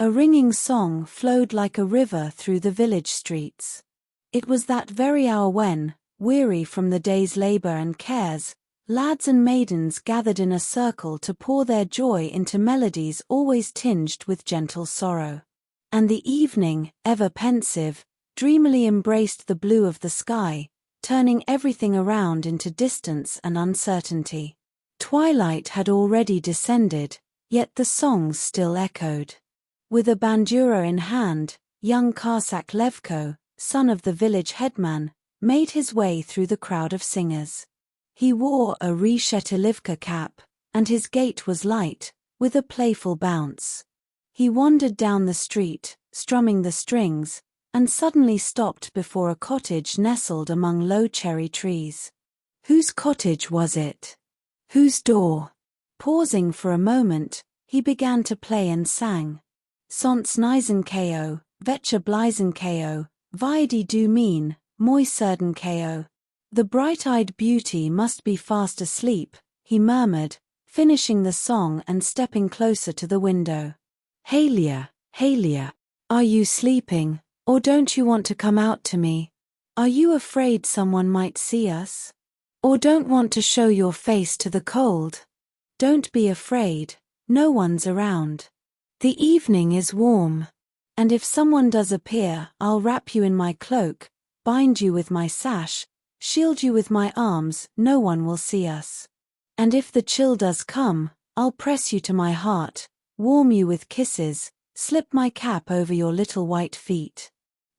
A ringing song flowed like a river through the village streets. It was that very hour when, weary from the day's labor and cares, lads and maidens gathered in a circle to pour their joy into melodies always tinged with gentle sorrow. And the evening, ever pensive, dreamily embraced the blue of the sky, turning everything around into distance and uncertainty. Twilight had already descended, yet the songs still echoed. With a bandura in hand, young Cossack Levko, son of the village headman, made his way through the crowd of singers. He wore a reshetilivka cap, and his gait was light, with a playful bounce. He wandered down the street, strumming the strings, and suddenly stopped before a cottage nestled among low cherry trees. Whose cottage was it? Whose door? Pausing for a moment, he began to play and sang. Sont nisen ko, vetcha blisen ko, vidi du mean, moi certain ko. The bright-eyed beauty must be fast asleep, he murmured, finishing the song and stepping closer to the window. Halia, Halia, are you sleeping, or don't you want to come out to me? Are you afraid someone might see us? Or don't want to show your face to the cold? Don't be afraid, no one's around. The evening is warm, and if someone does appear, I'll wrap you in my cloak, bind you with my sash, shield you with my arms, no one will see us. And if the chill does come, I'll press you to my heart, warm you with kisses, slip my cap over your little white feet.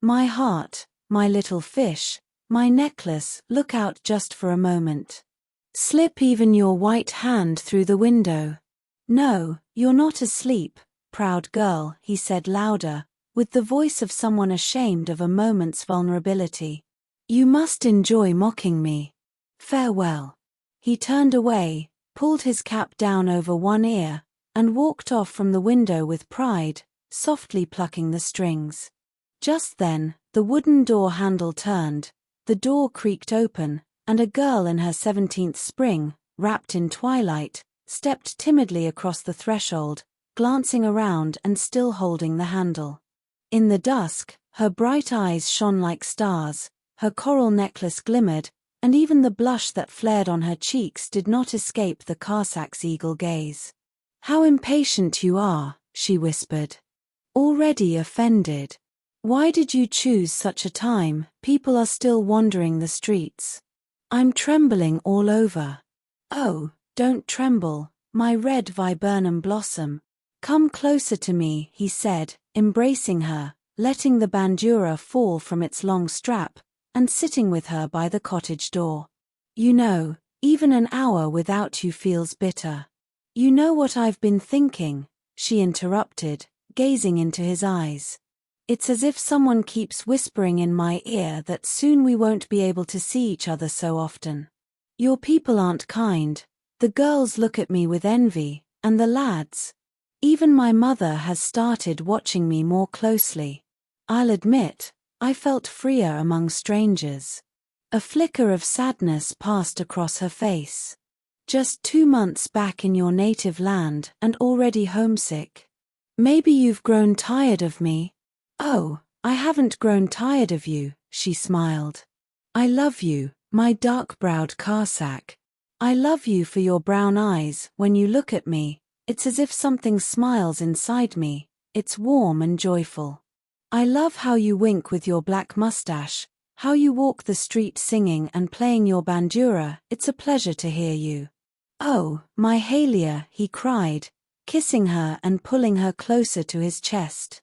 My heart, my little fish, my necklace, look out just for a moment. Slip even your white hand through the window. No, you're not asleep, proud girl, he said louder, with the voice of someone ashamed of a moment's vulnerability. You must enjoy mocking me. Farewell. He turned away, pulled his cap down over one ear, and walked off from the window with pride, softly plucking the strings. Just then, the wooden door handle turned, the door creaked open, and a girl in her 17th spring, wrapped in twilight, stepped timidly across the threshold, glancing around and still holding the handle. In the dusk, her bright eyes shone like stars, her coral necklace glimmered, and even the blush that flared on her cheeks did not escape the Cossack's eagle gaze. How impatient you are, she whispered. Already offended. Why did you choose such a time? People are still wandering the streets. I'm trembling all over. Oh, don't tremble, my red viburnum blossom. Come closer to me, he said, embracing her, letting the bandura fall from its long strap, and sitting with her by the cottage door. You know, even an hour without you feels bitter. You know what I've been thinking, she interrupted, gazing into his eyes. It's as if someone keeps whispering in my ear that soon we won't be able to see each other so often. Your people aren't kind, the girls look at me with envy, and the lads. Even my mother has started watching me more closely. I'll admit, I felt freer among strangers. A flicker of sadness passed across her face. Just 2 months back in your native land and already homesick. Maybe you've grown tired of me. Oh, I haven't grown tired of you, she smiled. I love you, my dark-browed Cossack. I love you for your brown eyes. When you look at me, it's as if something smiles inside me. It's warm and joyful. I love how you wink with your black mustache, how you walk the street singing and playing your bandura. It's a pleasure to hear you. Oh, my Halia, he cried, kissing her and pulling her closer to his chest.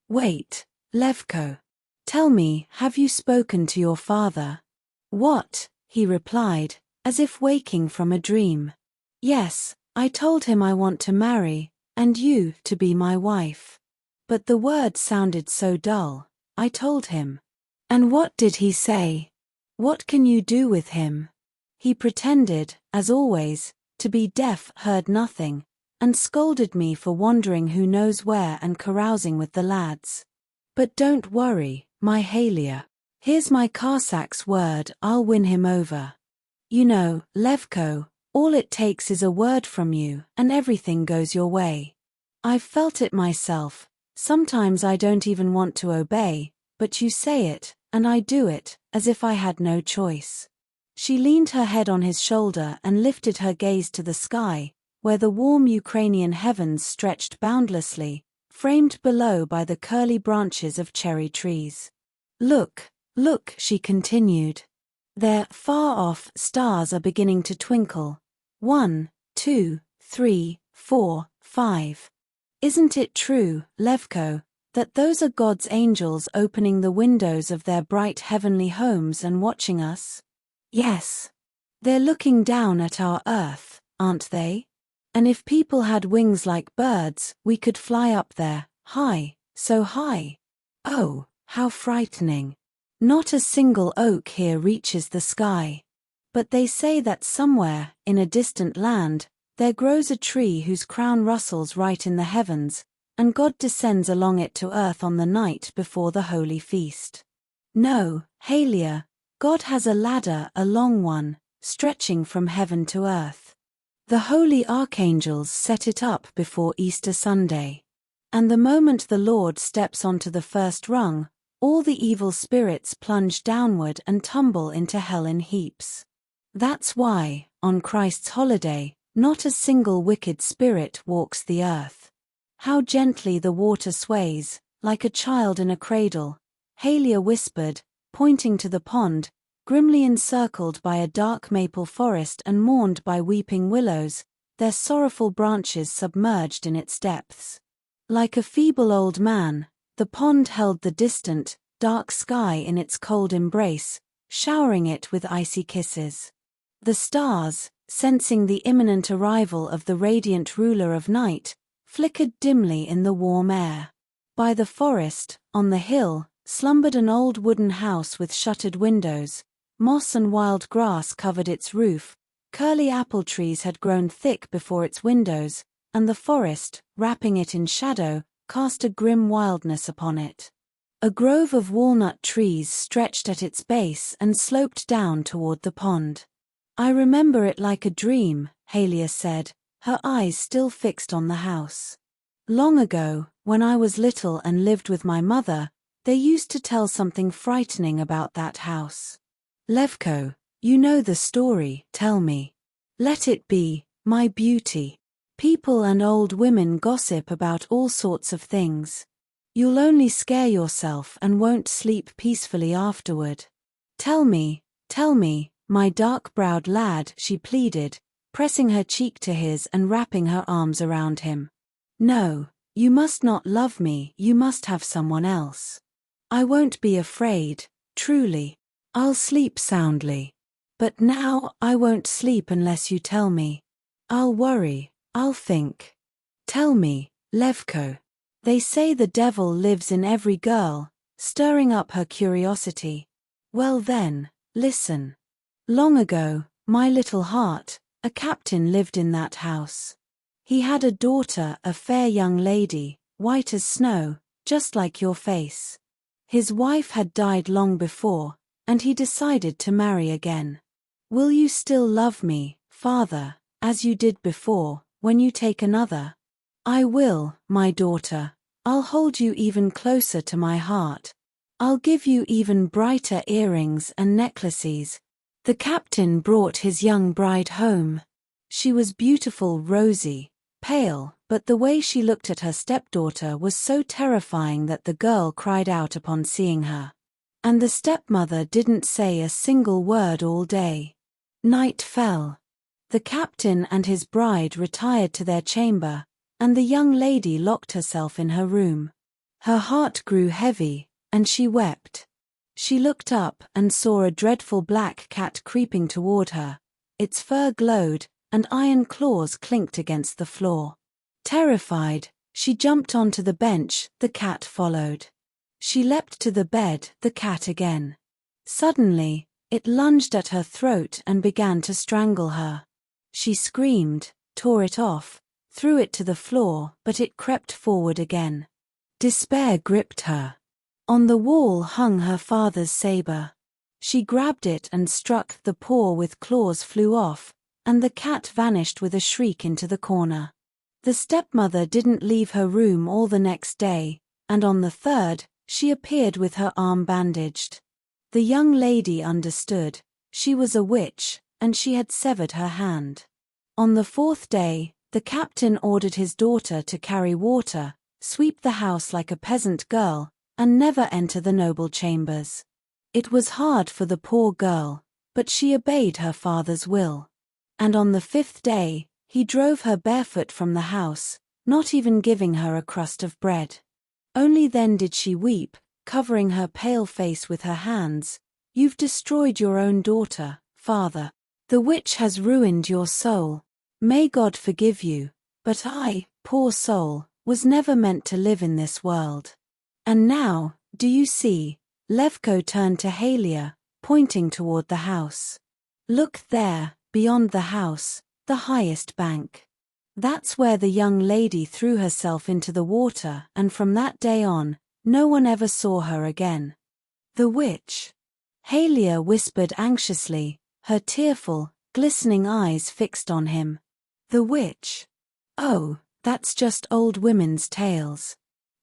Wait, Levko. Tell me, have you spoken to your father? What? He replied, as if waking from a dream. Yes, I told him I want to marry, and you to be my wife. But the words sounded so dull. I told him. And what did he say? What can you do with him? He pretended, as always, to be deaf, heard nothing, and scolded me for wandering who knows where and carousing with the lads. But don't worry, my Halia. Here's my Cossack's word, I'll win him over. You know, Levko, all it takes is a word from you, and everything goes your way. I've felt it myself, Sometimes I don't even want to obey, but you say it, and I do it, as if I had no choice." She leaned her head on his shoulder and lifted her gaze to the sky, where the warm Ukrainian heavens stretched boundlessly, framed below by the curly branches of cherry trees. "Look, look," she continued. "There, far off, stars are beginning to twinkle. 1, 2, 3, 4, 5. Isn't it true, Levko, that those are God's angels opening the windows of their bright heavenly homes and watching us?" "Yes. They're looking down at our earth, aren't they? And if people had wings like birds, we could fly up there, high, so high. Oh, how frightening. Not a single oak here reaches the sky. But they say that somewhere, in a distant land, there grows a tree whose crown rustles right in the heavens, and God descends along it to earth on the night before the holy feast. No, Halia, God has a ladder, a long one, stretching from heaven to earth. The holy archangels set it up before Easter Sunday. And the moment the Lord steps onto the first rung, all the evil spirits plunge downward and tumble into hell in heaps. That's why, on Christ's holiday, not a single wicked spirit walks the earth. How gently the water sways, like a child in a cradle," Halia whispered, pointing to the pond, grimly encircled by a dark maple forest and mourned by weeping willows, their sorrowful branches submerged in its depths. Like a feeble old man, the pond held the distant, dark sky in its cold embrace, showering it with icy kisses. The stars, sensing the imminent arrival of the radiant ruler of night, flickered dimly in the warm air. By the forest, on the hill, slumbered an old wooden house with shuttered windows. Moss and wild grass covered its roof, curly apple trees had grown thick before its windows, and the forest, wrapping it in shadow, cast a grim wildness upon it. A grove of walnut trees stretched at its base and sloped down toward the pond. "I remember it like a dream," Halia said, her eyes still fixed on the house. "Long ago, when I was little and lived with my mother, they used to tell something frightening about that house. Levko, you know the story, tell me. Let it be, my beauty. People and old women gossip about all sorts of things. You'll only scare yourself and won't sleep peacefully afterward. Tell me, my dark-browed lad," she pleaded, pressing her cheek to his and wrapping her arms around him. "No, you must not love me, you must have someone else. I won't be afraid, truly. I'll sleep soundly. But now I won't sleep unless you tell me. I'll worry, I'll think. Tell me, Levko." They say the devil lives in every girl, stirring up her curiosity. Well then, listen. Long ago, my little heart, a captain lived in that house. He had a daughter, a fair young lady, white as snow, just like your face. His wife had died long before, and he decided to marry again. Will you still love me, father, as you did before, when you take another? I will, my daughter. I'll hold you even closer to my heart. I'll give you even brighter earrings and necklaces. The captain brought his young bride home. She was beautiful, rosy, pale, but the way she looked at her stepdaughter was so terrifying that the girl cried out upon seeing her. And the stepmother didn't say a single word all day. Night fell. The captain and his bride retired to their chamber, and the young lady locked herself in her room. Her heart grew heavy, and she wept. She looked up and saw a dreadful black cat creeping toward her. Its fur glowed, and iron claws clinked against the floor. Terrified, she jumped onto the bench, the cat followed. She leapt to the bed, the cat again. Suddenly, it lunged at her throat and began to strangle her. She screamed, tore it off, threw it to the floor, but it crept forward again. Despair gripped her. On the wall hung her father's saber. She grabbed it and struck. The paw with claws flew off, and the cat vanished with a shriek into the corner. The stepmother didn't leave her room all the next day, and on the third, she appeared with her arm bandaged. The young lady understood. She was a witch, and she had severed her hand. On the fourth day, the captain ordered his daughter to carry water, sweep the house like a peasant girl, and never enter the noble chambers. It was hard for the poor girl, but she obeyed her father's will. And on the fifth day, he drove her barefoot from the house, not even giving her a crust of bread. Only then did she weep, covering her pale face with her hands. "You've destroyed your own daughter, father. The witch has ruined your soul. May God forgive you, but I, poor soul, was never meant to live in this world. And now, do you see?" Levko turned to Halia, pointing toward the house. "Look there, beyond the house, the highest bank. That's where the young lady threw herself into the water, and from that day on, no one ever saw her again." "The witch?" Halia whispered anxiously, her tearful, glistening eyes fixed on him. "The witch? Oh, that's just old women's tales.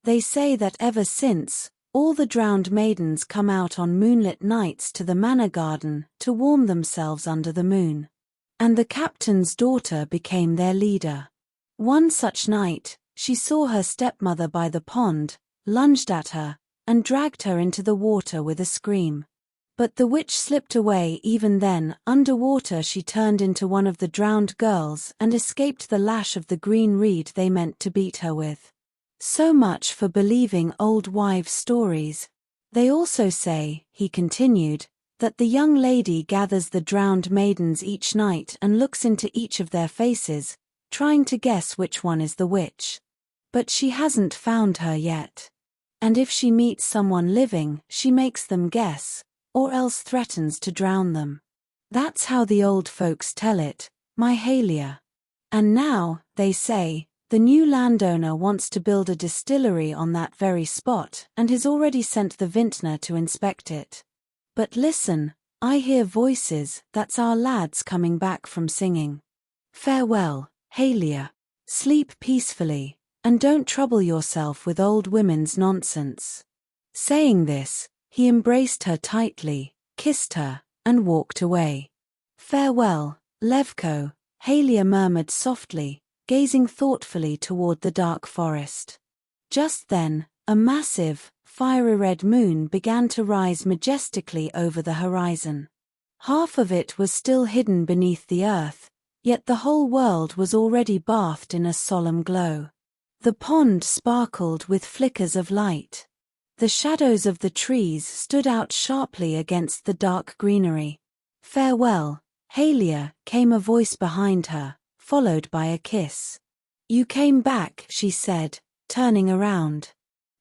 They say that ever since, all the drowned maidens come out on moonlit nights to the manor garden to warm themselves under the moon. And the captain's daughter became their leader. One such night, she saw her stepmother by the pond, lunged at her, and dragged her into the water with a scream. But the witch slipped away even then. Underwater she turned into one of the drowned girls and escaped the lash of the green reed they meant to beat her with. So much for believing old wives' stories. They also say," he continued, "that the young lady gathers the drowned maidens each night and looks into each of their faces, trying to guess which one is the witch. But she hasn't found her yet. And if she meets someone living, she makes them guess, or else threatens to drown them. That's how the old folks tell it, my Halia. And now, they say, the new landowner wants to build a distillery on that very spot and has already sent the vintner to inspect it. But listen, I hear voices. That's our lads coming back from singing. Farewell, Halia. Sleep peacefully, and don't trouble yourself with old women's nonsense." Saying this, he embraced her tightly, kissed her, and walked away. "Farewell, Levko," Halia murmured softly, gazing thoughtfully toward the dark forest. Just then, a massive, fiery red moon began to rise majestically over the horizon. Half of it was still hidden beneath the earth, yet the whole world was already bathed in a solemn glow. The pond sparkled with flickers of light. The shadows of the trees stood out sharply against the dark greenery. "Farewell, Halia," came a voice behind her, followed by a kiss. "You came back," she said, turning around.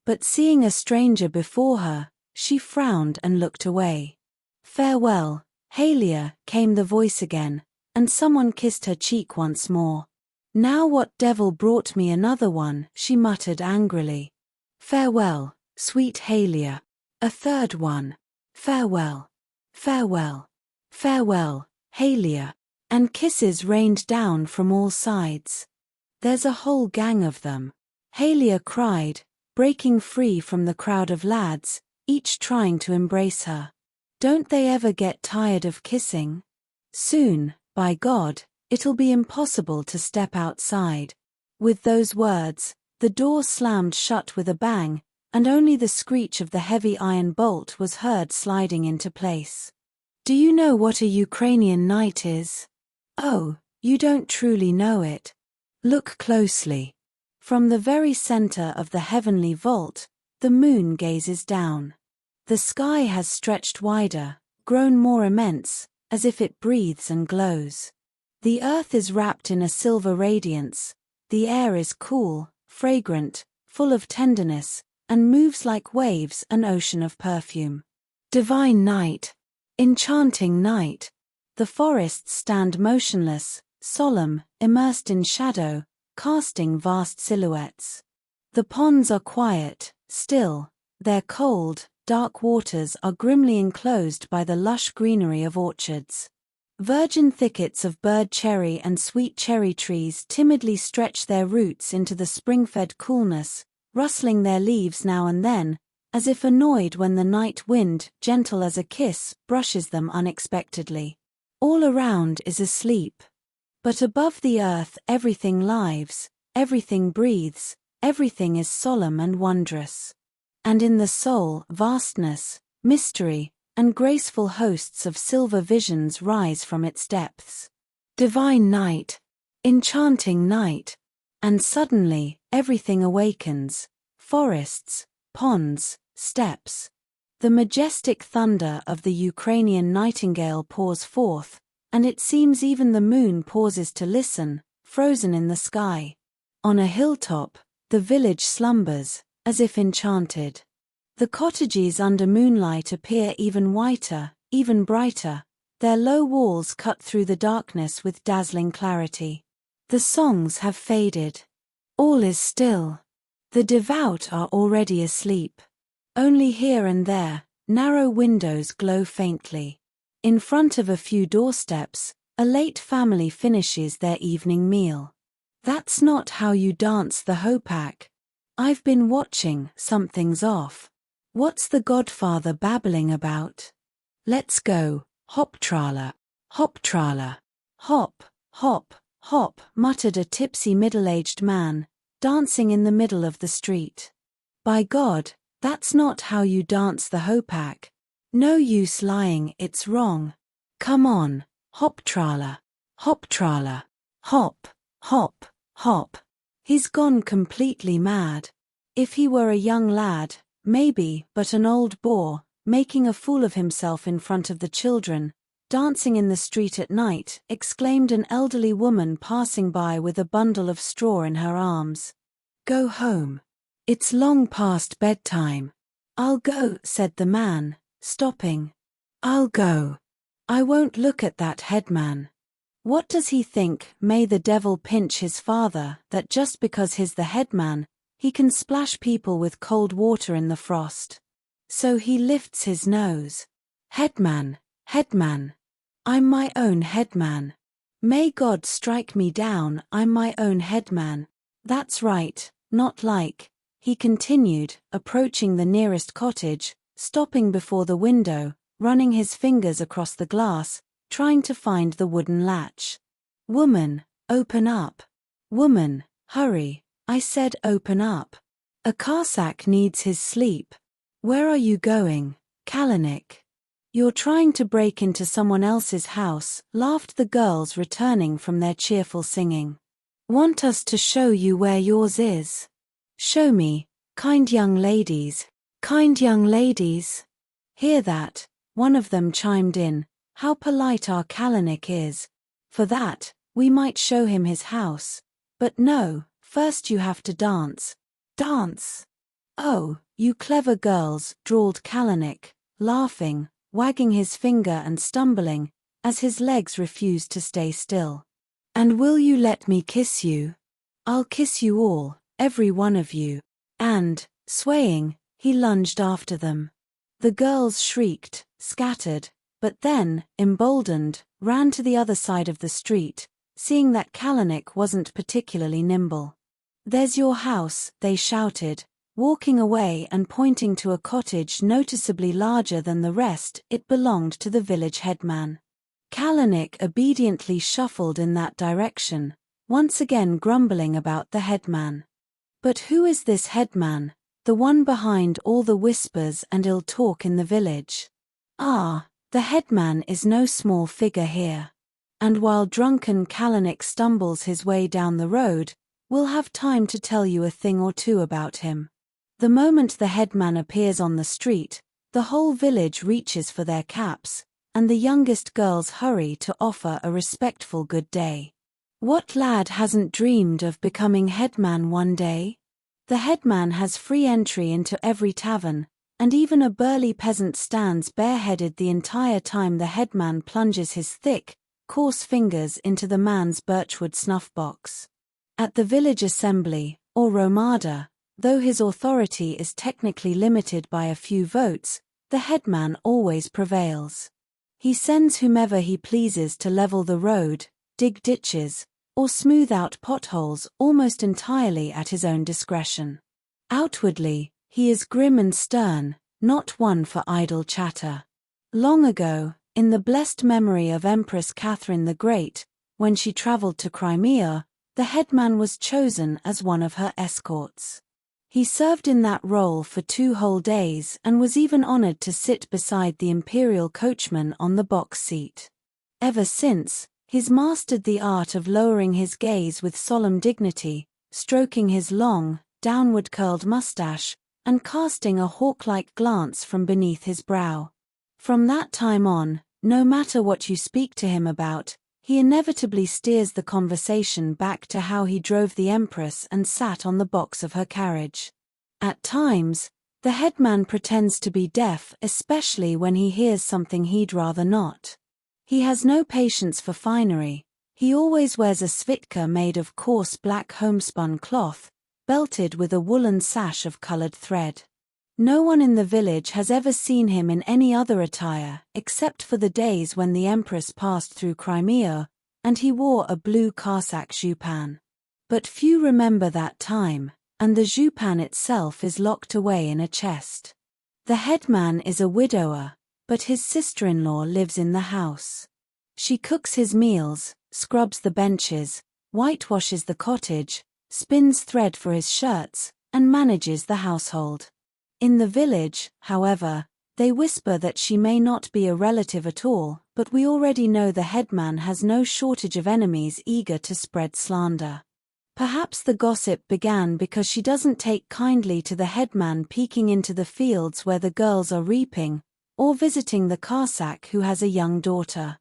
But seeing a stranger before her, she frowned and looked away. "Farewell, Halia," came the voice again, and someone kissed her cheek once more. "Now what devil brought me another one?" she muttered angrily. "Farewell, sweet Halia." A third one. "Farewell. Farewell. Farewell, Halia." And kisses rained down from all sides. "There's a whole gang of them," Halia cried, breaking free from the crowd of lads, each trying to embrace her. "Don't they ever get tired of kissing? Soon, by God, it'll be impossible to step outside." With those words, the door slammed shut with a bang, and only the screech of the heavy iron bolt was heard sliding into place. "Do you know what a Ukrainian night is? Oh, you don't truly know it. Look closely. From the very center of the heavenly vault, the moon gazes down. The sky has stretched wider, grown more immense, as if it breathes and glows. The earth is wrapped in a silver radiance, the air is cool, fragrant, full of tenderness, and moves like waves, an ocean of perfume. Divine night. Enchanting night. The forests stand motionless, solemn, immersed in shadow, casting vast silhouettes. The ponds are quiet, still, their cold, dark waters are grimly enclosed by the lush greenery of orchards. Virgin thickets of bird cherry and sweet cherry trees timidly stretch their roots into the spring-fed coolness, rustling their leaves now and then, as if annoyed when the night wind, gentle as a kiss, brushes them unexpectedly. All around is asleep. But above the earth everything lives, everything breathes, everything is solemn and wondrous. And in the soul, vastness, mystery, and graceful hosts of silver visions rise from its depths. Divine night, enchanting night. And suddenly, everything awakens. Forests, ponds, steppes. The majestic thunder of the Ukrainian nightingale pours forth, and it seems even the moon pauses to listen, frozen in the sky. On a hilltop, the village slumbers, as if enchanted. The cottages under moonlight appear even whiter, even brighter, their low walls cut through the darkness with dazzling clarity. The songs have faded. All is still. The devout are already asleep. Only here and there, narrow windows glow faintly. In front of a few doorsteps, a late family finishes their evening meal. That's not how you dance the hopak. I've been watching, something's off. What's the godfather babbling about? Let's go, hop-trala, hop-trala. Hop, hop, hop, muttered a tipsy middle-aged man, dancing in the middle of the street. By God, that's not how you dance the hopak. No use lying, it's wrong. Come on, hop-trala, hop-trala, hop, hop, hop. He's gone completely mad. If he were a young lad, maybe, but an old boar, making a fool of himself in front of the children, dancing in the street at night, exclaimed an elderly woman passing by with a bundle of straw in her arms. Go home. It's long past bedtime. I'll go, said the man, stopping. I'll go. I won't look at that headman. What does he think, may the devil pinch his father, that just because he's the headman, he can splash people with cold water in the frost? So he lifts his nose. Headman, headman. I'm my own headman. May God strike me down, I'm my own headman. That's right, not like, he continued, approaching the nearest cottage, stopping before the window, running his fingers across the glass, trying to find the wooden latch. Woman, open up. Woman, hurry, I said open up. A Cossack needs his sleep. Where are you going, Kalanick? You're trying to break into someone else's house, laughed the girls returning from their cheerful singing. Want us to show you where yours is? Show me, kind young ladies, kind young ladies. Hear that, one of them chimed in, how polite our Kalanick is. For that, we might show him his house. But no, first you have to dance. Dance! Oh, you clever girls, drawled Kalanick, laughing, wagging his finger and stumbling, as his legs refused to stay still. And will you let me kiss you? I'll kiss you all, every one of you. And, swaying, he lunged after them. The girls shrieked, scattered, but then, emboldened, ran to the other side of the street, seeing that Kalanick wasn't particularly nimble. There's your house, they shouted, walking away and pointing to a cottage noticeably larger than the rest. It belonged to the village headman. Kalanick obediently shuffled in that direction, once again grumbling about the headman. But who is this headman, the one behind all the whispers and ill talk in the village? Ah, the headman is no small figure here. And while drunken Kalanick stumbles his way down the road, we'll have time to tell you a thing or two about him. The moment the headman appears on the street, the whole village reaches for their caps, and the youngest girls hurry to offer a respectful good day. What lad hasn't dreamed of becoming headman one day? The headman has free entry into every tavern, and even a burly peasant stands bareheaded the entire time the headman plunges his thick, coarse fingers into the man's birchwood snuff-box. At the village assembly, or Romada, though his authority is technically limited by a few votes, the headman always prevails. He sends whomever he pleases to level the road, dig ditches, or smooth out potholes almost entirely at his own discretion. Outwardly, he is grim and stern, not one for idle chatter. Long ago, in the blessed memory of Empress Catherine the Great, when she traveled to Crimea, the headman was chosen as one of her escorts. He served in that role for 2 whole days and was even honored to sit beside the imperial coachman on the box seat. Ever since, he's mastered the art of lowering his gaze with solemn dignity, stroking his long, downward curled mustache, and casting a hawk-like glance from beneath his brow. From that time on, no matter what you speak to him about, he inevitably steers the conversation back to how he drove the Empress and sat on the box of her carriage. At times, the headman pretends to be deaf, especially when he hears something he'd rather not. He has no patience for finery. He always wears a svitka made of coarse black homespun cloth, belted with a woolen sash of colored thread. No one in the village has ever seen him in any other attire, except for the days when the Empress passed through Crimea, and he wore a blue Cossack jupan. But few remember that time, and the jupan itself is locked away in a chest. The headman is a widower, but his sister-in-law lives in the house. She cooks his meals, scrubs the benches, whitewashes the cottage, spins thread for his shirts, and manages the household. In the village, however, they whisper that she may not be a relative at all, but we already know the headman has no shortage of enemies eager to spread slander. Perhaps the gossip began because she doesn't take kindly to the headman peeking into the fields where the girls are reaping, or visiting the Cossack who has a young daughter.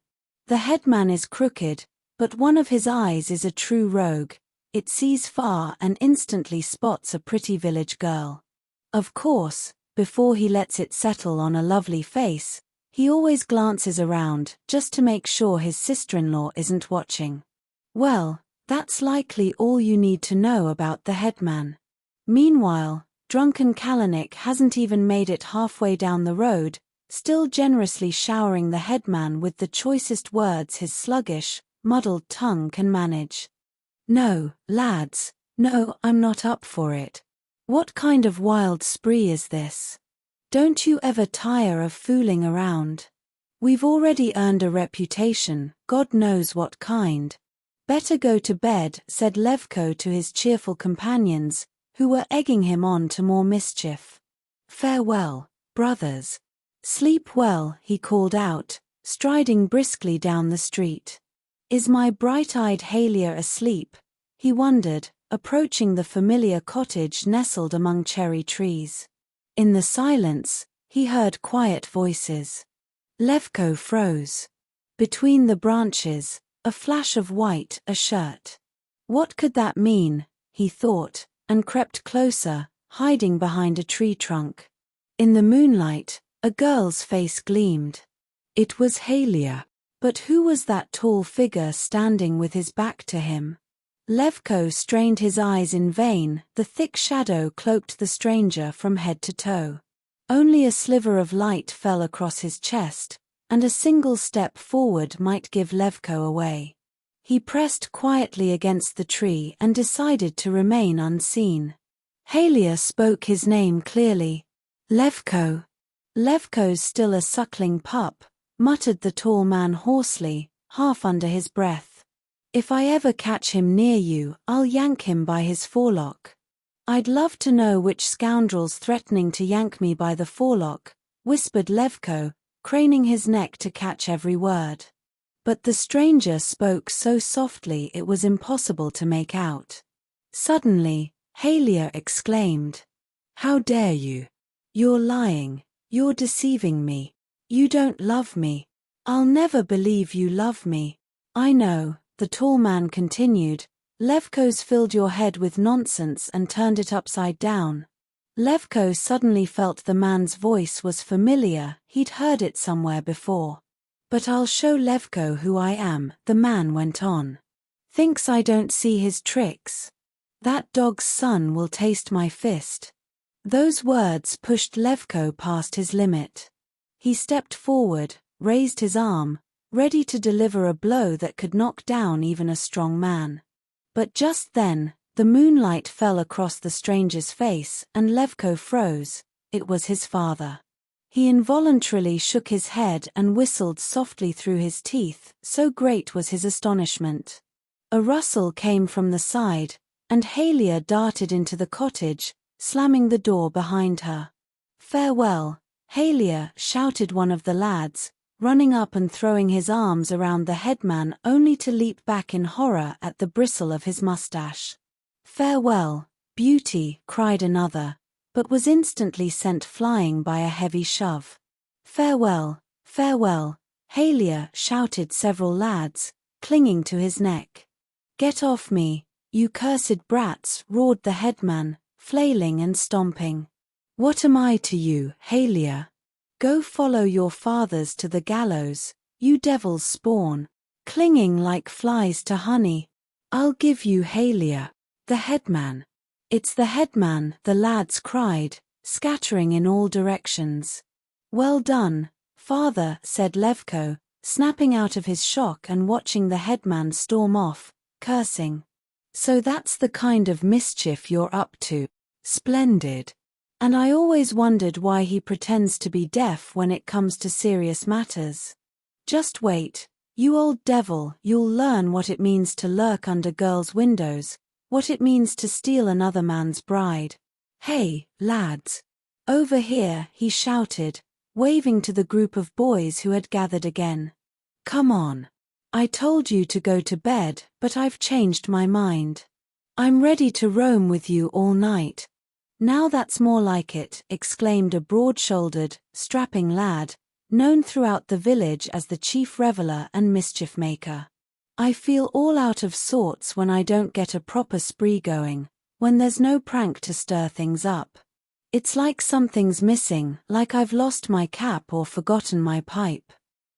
The headman is crooked, but one of his eyes is a true rogue. It sees far and instantly spots a pretty village girl. Of course, before he lets it settle on a lovely face, he always glances around just to make sure his sister-in-law isn't watching. Well, that's likely all you need to know about the headman. Meanwhile, drunken Kalanick hasn't even made it halfway down the road, still generously showering the headman with the choicest words his sluggish, muddled tongue can manage. "No, lads, no, I'm not up for it. What kind of wild spree is this? Don't you ever tire of fooling around? We've already earned a reputation, God knows what kind. Better go to bed," said Levko to his cheerful companions, who were egging him on to more mischief. "Farewell, brothers. Sleep well," he called out, striding briskly down the street. "Is my bright-eyed Halia asleep?" he wondered, approaching the familiar cottage nestled among cherry trees. In the silence, he heard quiet voices. Levko froze. Between the branches, a flash of white, a shirt. What could that mean, he thought, and crept closer, hiding behind a tree trunk. In the moonlight, a girl's face gleamed. It was Halia. But who was that tall figure standing with his back to him? Levko strained his eyes in vain. The thick shadow cloaked the stranger from head to toe. Only a sliver of light fell across his chest, and a single step forward might give Levko away. He pressed quietly against the tree and decided to remain unseen. Halia spoke his name clearly. "Levko." "Levko's still a suckling pup," muttered the tall man hoarsely, half under his breath. "If I ever catch him near you, I'll yank him by his forelock." "I'd love to know which scoundrel's threatening to yank me by the forelock," whispered Levko, craning his neck to catch every word. But the stranger spoke so softly it was impossible to make out. Suddenly, Halia exclaimed, "How dare you? You're lying. You're deceiving me. You don't love me. I'll never believe you love me." "I know," the tall man continued. "Levko's filled your head with nonsense and turned it upside down." Levko suddenly felt the man's voice was familiar, he'd heard it somewhere before. "But I'll show Levko who I am," the man went on. "Thinks I don't see his tricks? That dog's son will taste my fist." Those words pushed Levko past his limit. He stepped forward, raised his arm, ready to deliver a blow that could knock down even a strong man. But just then, The moonlight fell across the stranger's face, and Levko froze. It was his father. He involuntarily shook his head and whistled softly through his teeth, so great was his astonishment. A rustle came from the side, and Halia darted into the cottage, slamming the door behind her. "Farewell, Halia," shouted one of the lads, running up and throwing his arms around the headman only to leap back in horror at the bristle of his mustache. "Farewell, beauty," cried another, but was instantly sent flying by a heavy shove. "Farewell, farewell, Halia," shouted several lads, clinging to his neck. "Get off me, you cursed brats," roared the headman, flailing and stomping. "What am I to you, Halia? Go follow your fathers to the gallows, you devil's spawn, clinging like flies to honey. I'll give you Halia, the headman." "It's the headman," the lads cried, scattering in all directions. "Well done, father," said Levko, snapping out of his shock and watching the headman storm off, cursing. "So that's the kind of mischief you're up to. Splendid. And I always wondered why he pretends to be deaf when it comes to serious matters. Just wait, you old devil, you'll learn what it means to lurk under girls' windows, what it means to steal another man's bride. Hey, lads. Over here," he shouted, waving to the group of boys who had gathered again. "Come on. I told you to go to bed, but I've changed my mind. I'm ready to roam with you all night." "Now that's more like it," exclaimed a broad-shouldered, strapping lad, known throughout the village as the chief reveler and mischief maker. "I feel all out of sorts when I don't get a proper spree going, when there's no prank to stir things up. It's like something's missing, like I've lost my cap or forgotten my pipe.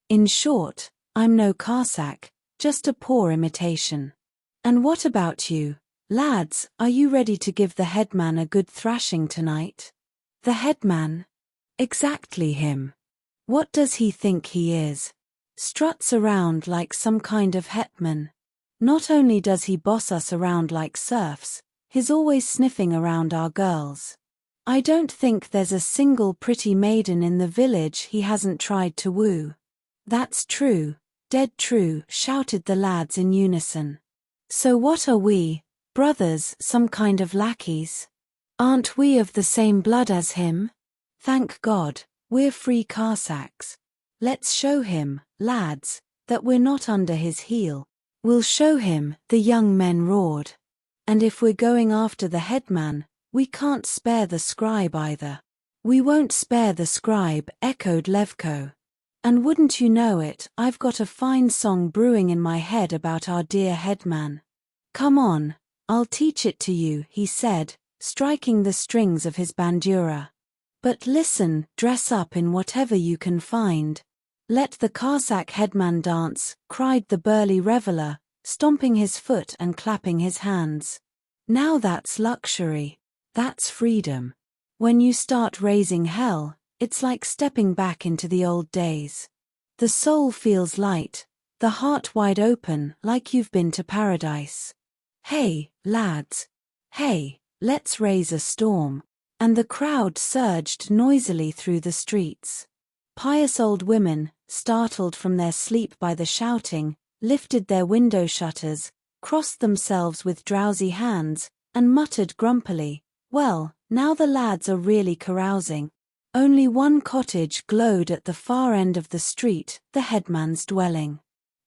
In short, I'm no Cossack, just a poor imitation. And what about you? Lads, are you ready to give the headman a good thrashing tonight?" "The headman? Exactly him. What does he think he is? Struts around like some kind of hetman. Not only does he boss us around like serfs, he's always sniffing around our girls. I don't think there's a single pretty maiden in the village he hasn't tried to woo." "That's true, dead true," shouted the lads in unison. "So what are we, brothers, some kind of lackeys? Aren't we of the same blood as him? Thank God, we're free Cossacks. Let's show him, lads, that we're not under his heel. We'll show him," the young men roared. "And if we're going after the headman, we can't spare the scribe either." "We won't spare the scribe," echoed Levko. "And wouldn't you know it, I've got a fine song brewing in my head about our dear headman. Come on, I'll teach it to you," he said, striking the strings of his bandura. "But listen, dress up in whatever you can find. Let the Cossack headman dance," cried the burly reveler, stomping his foot and clapping his hands. "Now that's luxury. That's freedom. When you start raising hell, it's like stepping back into the old days. The soul feels light, the heart wide open, like you've been to paradise. Hey, lads. Hey, let's raise a storm." And the crowd surged noisily through the streets. Pious old women, startled from their sleep by the shouting, lifted their window shutters, crossed themselves with drowsy hands, and muttered grumpily, "Well, now the lads are really carousing." Only one cottage glowed at the far end of the street, the headman's dwelling.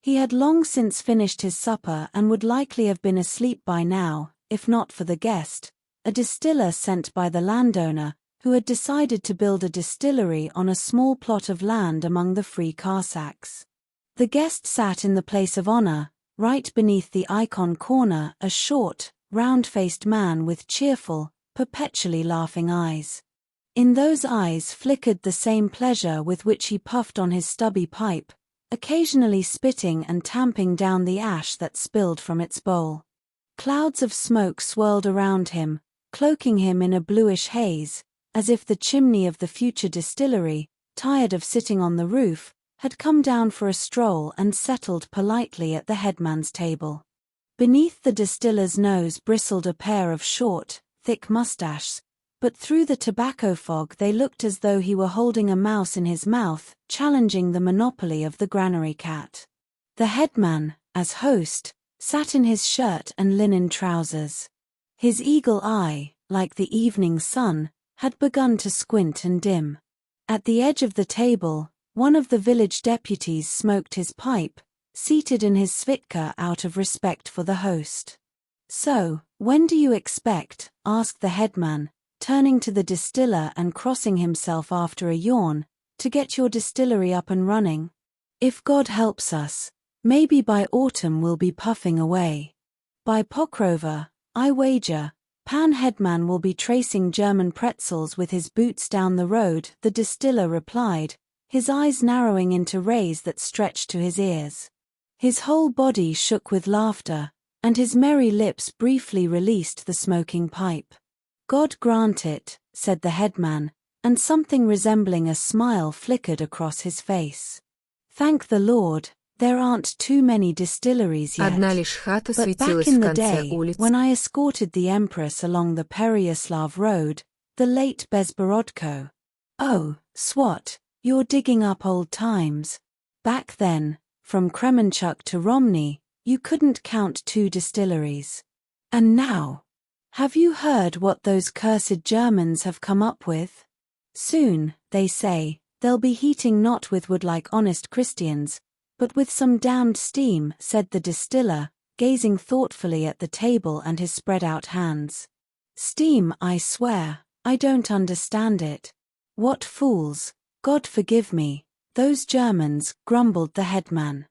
He had long since finished his supper and would likely have been asleep by now, if not for the guest, a distiller sent by the landowner, who had decided to build a distillery on a small plot of land among the free Cossacks. The guest sat in the place of honor, right beneath the icon corner, a short, round-faced man with cheerful, perpetually laughing eyes. In those eyes flickered the same pleasure with which he puffed on his stubby pipe, occasionally spitting and tamping down the ash that spilled from its bowl. Clouds of smoke swirled around him, cloaking him in a bluish haze, as if the chimney of the future distillery, tired of sitting on the roof, had come down for a stroll and settled politely at the headman's table. Beneath the distiller's nose bristled a pair of short, thick mustaches, but through the tobacco fog they looked as though he were holding a mouse in his mouth, challenging the monopoly of the granary cat. The headman, as host, sat in his shirt and linen trousers. His eagle eye, like the evening sun, had begun to squint and dim. At the edge of the table, one of the village deputies smoked his pipe, seated in his svitka out of respect for the host. "So, when do you expect?" asked the headman, turning to the distiller and crossing himself after a yawn, "to get your distillery up and running? If God helps us, maybe by autumn we'll be puffing away. By Pokrover, I wager, Pan Headman will be tracing German pretzels with his boots down the road," the distiller replied, his eyes narrowing into rays that stretched to his ears. His whole body shook with laughter, and his merry lips briefly released the smoking pipe. "God grant it," said the headman, and something resembling a smile flickered across his face. "Thank the Lord, there aren't too many distilleries yet. But back in the day, when I escorted the Empress along the Pereyaslav Road, the late Bezborodko." "Oh, Swat, you're digging up old times. Back then, from Kremenchuk to Romney, you couldn't count 2 distilleries. And now? Have you heard what those cursed Germans have come up with? Soon, they say, they'll be heating not with wood like honest Christians, but with some damned steam," said the distiller, gazing thoughtfully at the table and his spread-out hands. "Steam, I swear, I don't understand it. What fools, God forgive me, those Germans," grumbled the headman.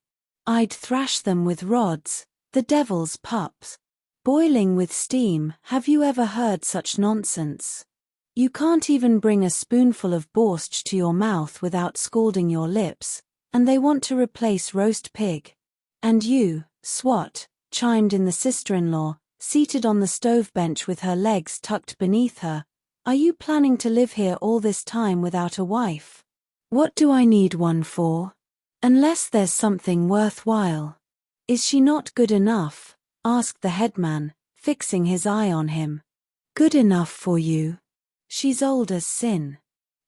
"I'd thrash them with rods, the devil's pups. Boiling with steam, have you ever heard such nonsense? You can't even bring a spoonful of borscht to your mouth without scalding your lips, and they want to replace roast pig." "And you, Swat," chimed in the sister-in-law, seated on the stove bench with her legs tucked beneath her, "are you planning to live here all this time without a wife?" "What do I need one for? Unless there's something worthwhile." "Is she not good enough?" asked the headman, fixing his eye on him. "Good enough for you? She's old as sin.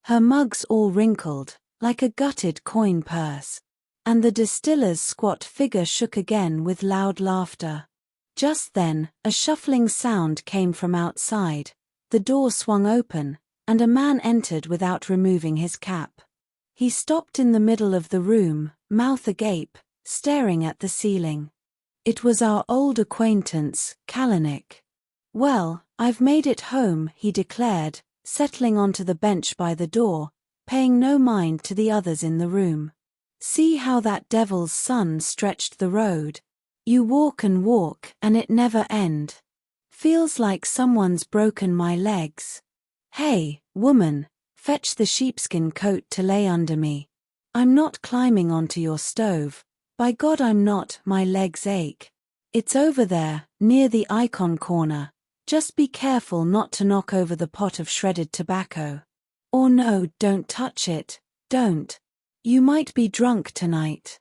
Her mug's all wrinkled, like a gutted coin purse." And the distiller's squat figure shook again with loud laughter. Just then, a shuffling sound came from outside, the door swung open, and a man entered without removing his cap. He stopped in the middle of the room, mouth agape, staring at the ceiling. It was our old acquaintance, Kalanick. "Well, I've made it home," he declared, settling onto the bench by the door, paying no mind to the others in the room. "See how that devil's sun stretched the road. You walk and walk and it never end. Feels like someone's broken my legs. Hey, woman, fetch the sheepskin coat to lay under me. I'm not climbing onto your stove. By God I'm not, my legs ache. It's over there, near the icon corner. Just be careful not to knock over the pot of shredded tobacco. Or no, don't touch it, don't. You might be drunk tonight."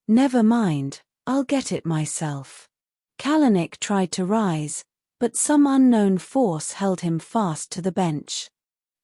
"Never mind, I'll get it myself." Kalanick tried to rise, but some unknown force held him fast to the bench.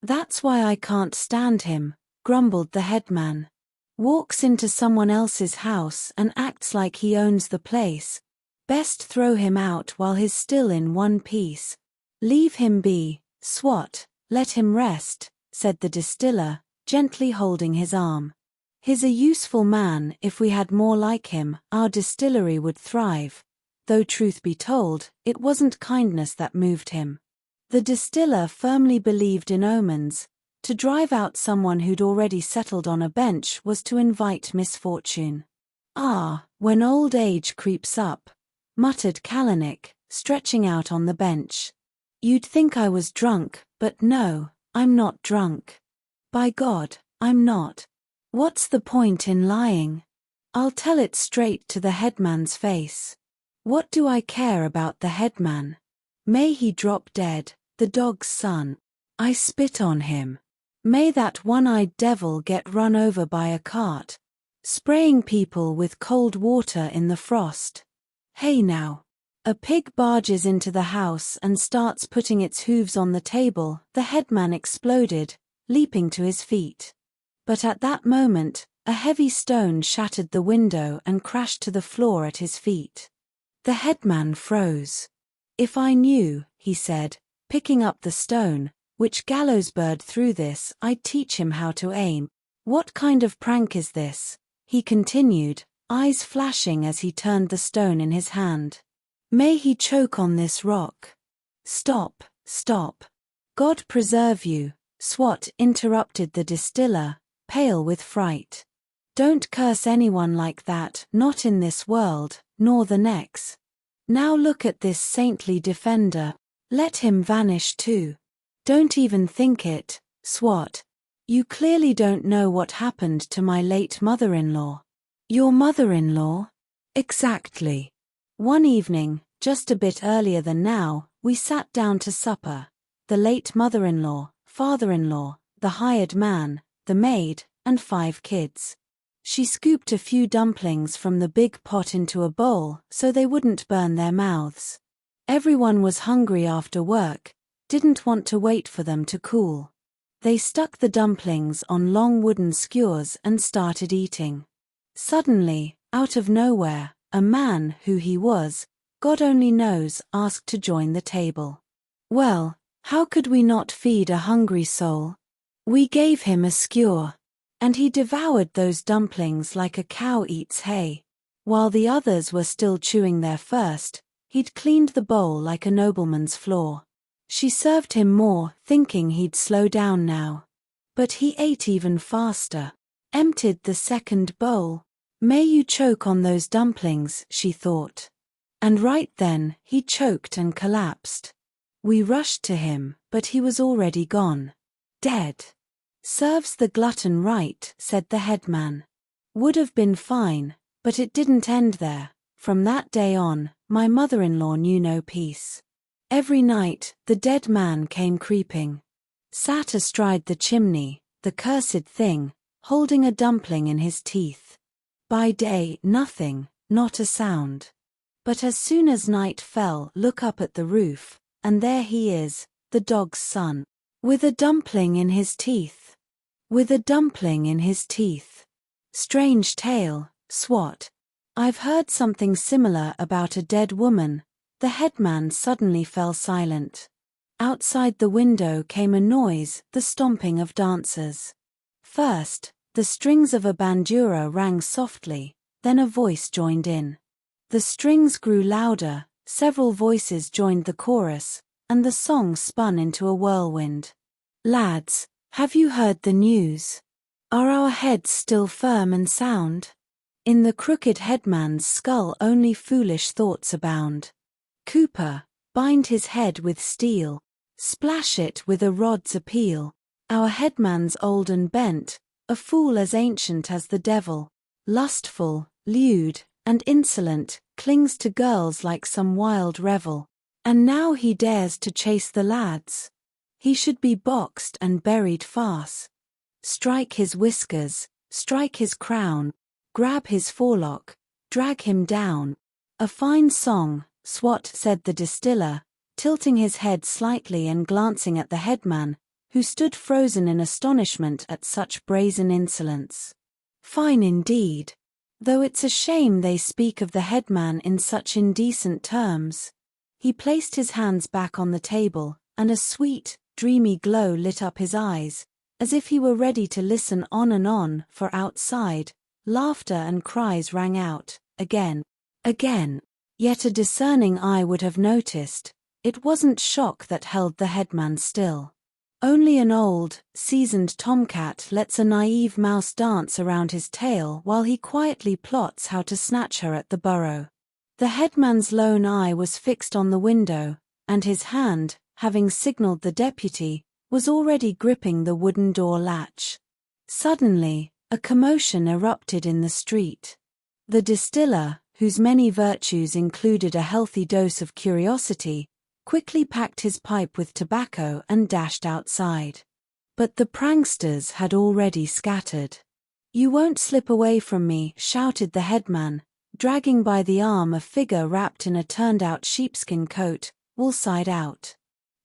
"That's why I can't stand him," grumbled the headman. "Walks into someone else's house and acts like he owns the place. Best throw him out while he's still in one piece. Leave him be, Swat, let him rest," said the distiller, gently holding his arm. "He's a useful man. If we had more like him, our distillery would thrive," though truth be told, it wasn't kindness that moved him. The distiller firmly believed in omens. To drive out someone who'd already settled on a bench was to invite misfortune. "Ah, when old age creeps up," muttered Kalanick, stretching out on the bench. "You'd think I was drunk, but no, I'm not drunk. By God, I'm not. What's the point in lying? I'll tell it straight to the headman's face. What do I care about the headman? May he drop dead, the dog's son. I spit on him. May that one-eyed devil get run over by a cart. Spraying people with cold water in the frost. Hey now. A pig barges into the house and starts putting its hooves on the table. The headman exploded, leaping to his feet. But at that moment, a heavy stone shattered the window and crashed to the floor at his feet. The headman froze. "If I knew," he said, picking up the stone, "which gallows bird threw this, I'd teach him how to aim." "What kind of prank is this?" he continued, eyes flashing as he turned the stone in his hand. "May he choke on this rock." "Stop, stop. God preserve you," Swat interrupted the distiller, pale with fright. "Don't curse anyone like that, not in this world, nor the next. Now look at this saintly defender. Let him vanish too. Don't even think it, Swat. You clearly don't know what happened to my late mother-in-law." "Your mother-in-law?" "Exactly. One evening, just a bit earlier than now, we sat down to supper. The late mother-in-law, father-in-law, the hired man, the maid, and 5 kids. She scooped a few dumplings from the big pot into a bowl so they wouldn't burn their mouths. Everyone was hungry after work, didn't want to wait for them to cool. They stuck the dumplings on long wooden skewers and started eating. Suddenly, out of nowhere, a man, who he was, God only knows, asked to join the table. Well, how could we not feed a hungry soul? We gave him a skewer. And he devoured those dumplings like a cow eats hay. While the others were still chewing their first, he'd cleaned the bowl like a nobleman's floor. She served him more, thinking he'd slow down now. But he ate even faster, emptied the second bowl. May you choke on those dumplings, she thought. And right then, he choked and collapsed. We rushed to him, but he was already gone. Dead. Serves the glutton right, said the headman. Would have been fine, but it didn't end there. From that day on, my mother-in-law knew no peace. Every night, the dead man came creeping. Sat astride the chimney, the cursed thing, holding a dumpling in his teeth. By day, nothing, not a sound. But as soon as night fell, look up at the roof, and there he is, the dog's son, with a dumpling in his teeth. With a dumpling in his teeth. Strange tale, Swat. I've heard something similar about a dead woman. The headman suddenly fell silent. Outside the window came a noise, the stomping of dancers. First, the strings of a bandura rang softly, then a voice joined in. The strings grew louder, several voices joined the chorus, and the song spun into a whirlwind. Lads, have you heard the news? Are our heads still firm and sound? In the crooked headman's skull only foolish thoughts abound. Cooper, bind his head with steel, splash it with a rod's appeal. Our headman's old and bent, a fool as ancient as the devil, lustful, lewd, and insolent, clings to girls like some wild revel. And now he dares to chase the lads. He should be boxed and buried fast. Strike his whiskers, strike his crown, grab his forelock, drag him down. A fine song, Swat, said the distiller, tilting his head slightly and glancing at the headman, who stood frozen in astonishment at such brazen insolence. Fine indeed. Though it's a shame they speak of the headman in such indecent terms. He placed his hands back on the table, and a sweet, dreamy glow lit up his eyes, as if he were ready to listen on, for outside, laughter and cries rang out, again. Yet a discerning eye would have noticed, it wasn't shock that held the headman still. Only an old, seasoned tomcat lets a naive mouse dance around his tail while he quietly plots how to snatch her at the burrow. The headman's lone eye was fixed on the window, and his hand, having signaled the deputy, was already gripping the wooden door latch. Suddenly, a commotion erupted in the street. The distiller, whose many virtues included a healthy dose of curiosity, quickly packed his pipe with tobacco and dashed outside. But the pranksters had already scattered. "You won't slip away from me," shouted the headman, dragging by the arm a figure wrapped in a turned-out sheepskin coat, wool side out.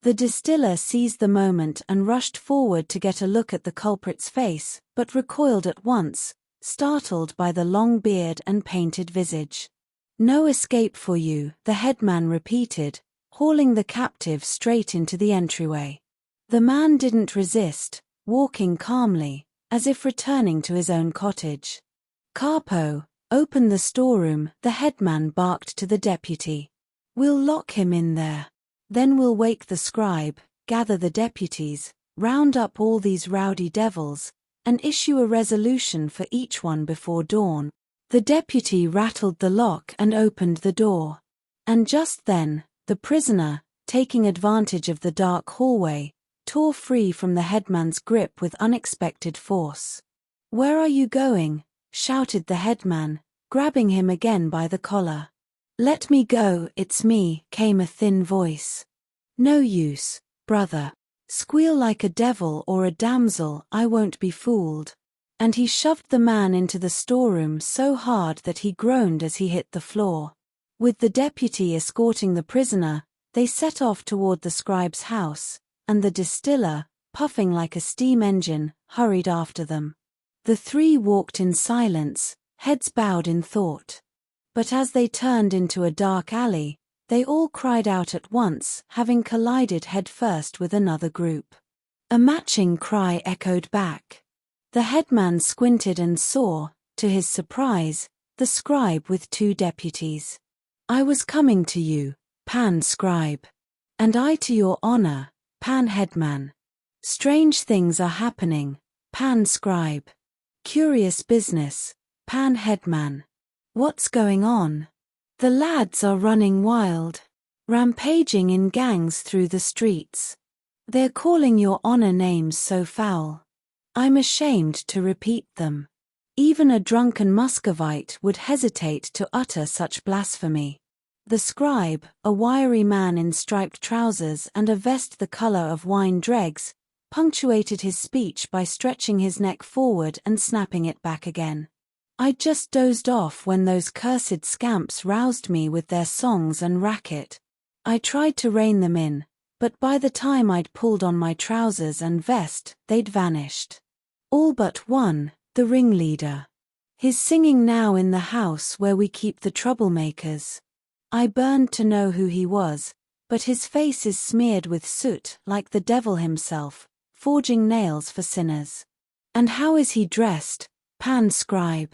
The distiller seized the moment and rushed forward to get a look at the culprit's face, but recoiled at once, startled by the long beard and painted visage. "No escape for you," the headman repeated, hauling the captive straight into the entryway. The man didn't resist, walking calmly, as if returning to his own cottage. "Capo, open the storeroom," the headman barked to the deputy. "We'll lock him in there. Then we'll wake the scribe, gather the deputies, round up all these rowdy devils, and issue a resolution for each one before dawn." The deputy rattled the lock and opened the door. And just then, the prisoner, taking advantage of the dark hallway, tore free from the headman's grip with unexpected force. "Where are you going?" shouted the headman, grabbing him again by the collar. "Let me go, it's me," came a thin voice. "No use, brother. Squeal like a devil or a damsel, I won't be fooled." And he shoved the man into the storeroom so hard that he groaned as he hit the floor. With the deputy escorting the prisoner, they set off toward the scribe's house, and the distiller, puffing like a steam engine, hurried after them. The three walked in silence, heads bowed in thought. But as they turned into a dark alley, they all cried out at once, having collided headfirst with another group. A matching cry echoed back. The headman squinted and saw, to his surprise, the scribe with two deputies. "I was coming to you, Pan Scribe. And I to your honor, Pan Headman. Strange things are happening, Pan Scribe. Curious business, Pan Headman. What's going on?" "The lads are running wild, rampaging in gangs through the streets. They're calling your honor names so foul. I'm ashamed to repeat them. Even a drunken Muscovite would hesitate to utter such blasphemy." The scribe, a wiry man in striped trousers and a vest the color of wine dregs, punctuated his speech by stretching his neck forward and snapping it back again. "I'd just dozed off when those cursed scamps roused me with their songs and racket. I tried to rein them in, but by the time I'd pulled on my trousers and vest, they'd vanished. All but one, the ringleader. He's singing now in the house where we keep the troublemakers. I burned to know who he was, but his face is smeared with soot like the devil himself, forging nails for sinners." "And how is he dressed, Pan Scribe?"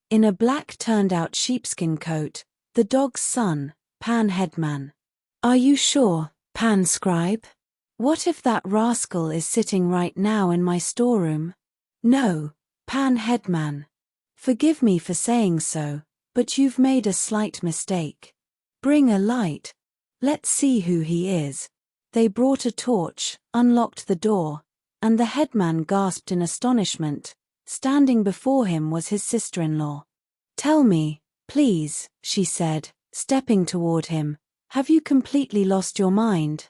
"In a black turned-out sheepskin coat, the dog's son, Pan Headman." "Are you sure, Pan Scribe? What if that rascal is sitting right now in my storeroom?" "No, Pan Headman. Forgive me for saying so, but you've made a slight mistake. Bring a light. Let's see who he is." They brought a torch, unlocked the door, and the headman gasped in astonishment. Standing before him was his sister-in-law. "Tell me, please," she said, stepping toward him, "have you completely lost your mind?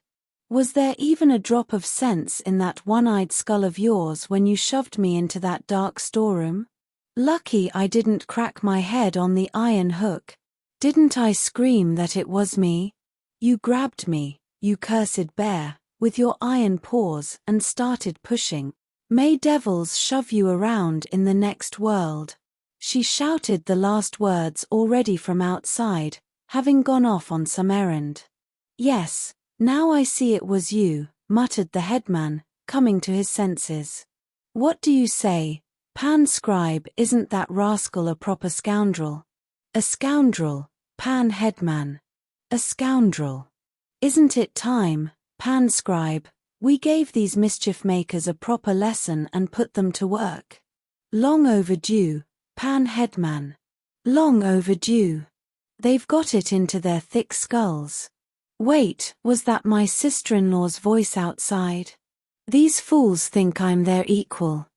Was there even a drop of sense in that one-eyed skull of yours when you shoved me into that dark storeroom? Lucky I didn't crack my head on the iron hook. Didn't I scream that it was me? You grabbed me, you cursed bear, with your iron paws and started pushing. May devils shove you around in the next world." She shouted the last words already from outside, having gone off on some errand. "Yes, now I see it was you," muttered the headman, coming to his senses. "What do you say, Pan Scribe? Isn't that rascal a proper scoundrel?" "A scoundrel, Pan Headman. A scoundrel. Isn't it time, Pan Scribe, we gave these mischief-makers a proper lesson and put them to work? Long overdue, Pan Headman. Long overdue. They've got it into their thick skulls." Wait, was that my sister-in-law's voice outside? "These fools think I'm their equal.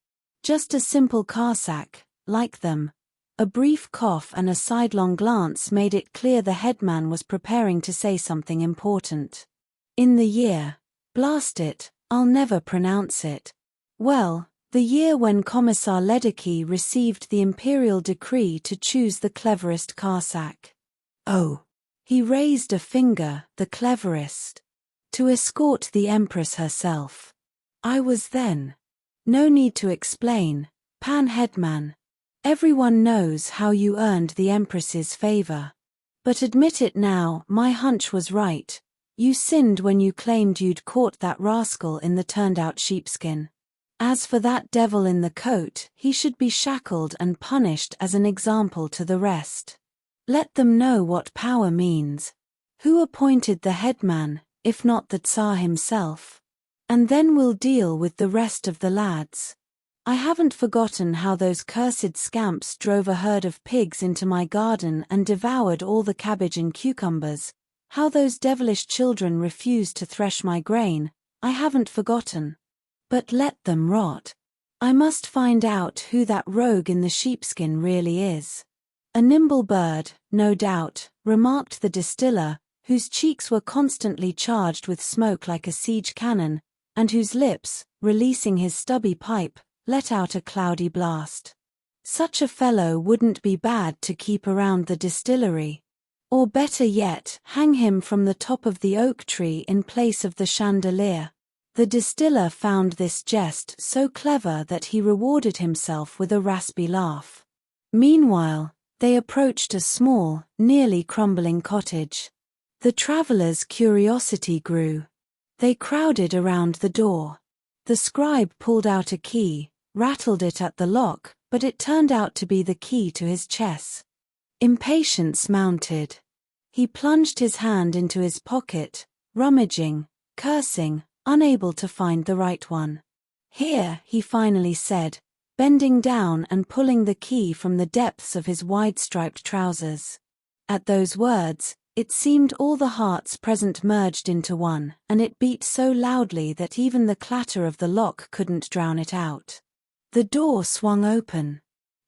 Just a simple Cossack, like them." A brief cough and a sidelong glance made it clear the headman was preparing to say something important. "In the year, blast it, I'll never pronounce it. Well, The year when Commissar Ledecky received the imperial decree to choose the cleverest Cossack. Oh. He raised a finger, the cleverest. To escort the Empress herself. I was then. No need to explain, Pan Hetman. Everyone knows how you earned the Empress's favor. But admit it now, my hunch was right. You sinned when you claimed you'd caught that rascal in the turned-out sheepskin. As for that devil in the coat, he should be shackled and punished as an example to the rest. Let them know what power means. Who appointed the headman, if not the Tsar himself? And then we'll deal with the rest of the lads. I haven't forgotten how those cursed scamps drove a herd of pigs into my garden and devoured all the cabbage and cucumbers, how those devilish children refused to thresh my grain. I haven't forgotten. But let them rot. I must find out who that rogue in the sheepskin really is. A nimble bird, no doubt, remarked the distiller, whose cheeks were constantly charged with smoke like a siege cannon, and whose lips, releasing his stubby pipe, let out a cloudy blast. Such a fellow wouldn't be bad to keep around the distillery. Or better yet, hang him from the top of the oak tree in place of the chandelier. The distiller found this jest so clever that he rewarded himself with a raspy laugh. Meanwhile, they approached a small, nearly crumbling cottage. The travelers' curiosity grew. They crowded around the door. The scribe pulled out a key, rattled it at the lock, but it turned out to be the key to his chess. Impatience mounted. He plunged his hand into his pocket, rummaging, cursing, unable to find the right one. Here, he finally said, bending down and pulling the key from the depths of his wide-striped trousers. At those words, it seemed all the hearts present merged into one, and it beat so loudly that even the clatter of the lock couldn't drown it out. The door swung open.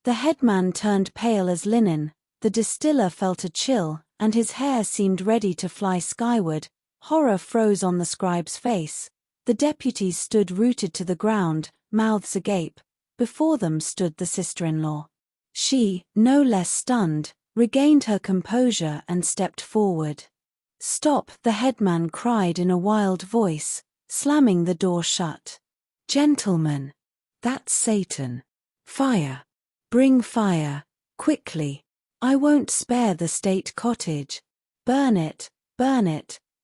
The headman turned pale as linen, the distiller felt a chill, and his hair seemed ready to fly skyward. Horror froze on the scribe's face. The deputies stood rooted to the ground, mouths agape. Before them stood the sister-in-law. She, no less stunned, regained her composure and stepped forward. "Stop!" the headman cried in a wild voice, slamming the door shut. "Gentlemen, that's Satan. Fire! Bring fire, quickly. I won't spare the state cottage. Burn it,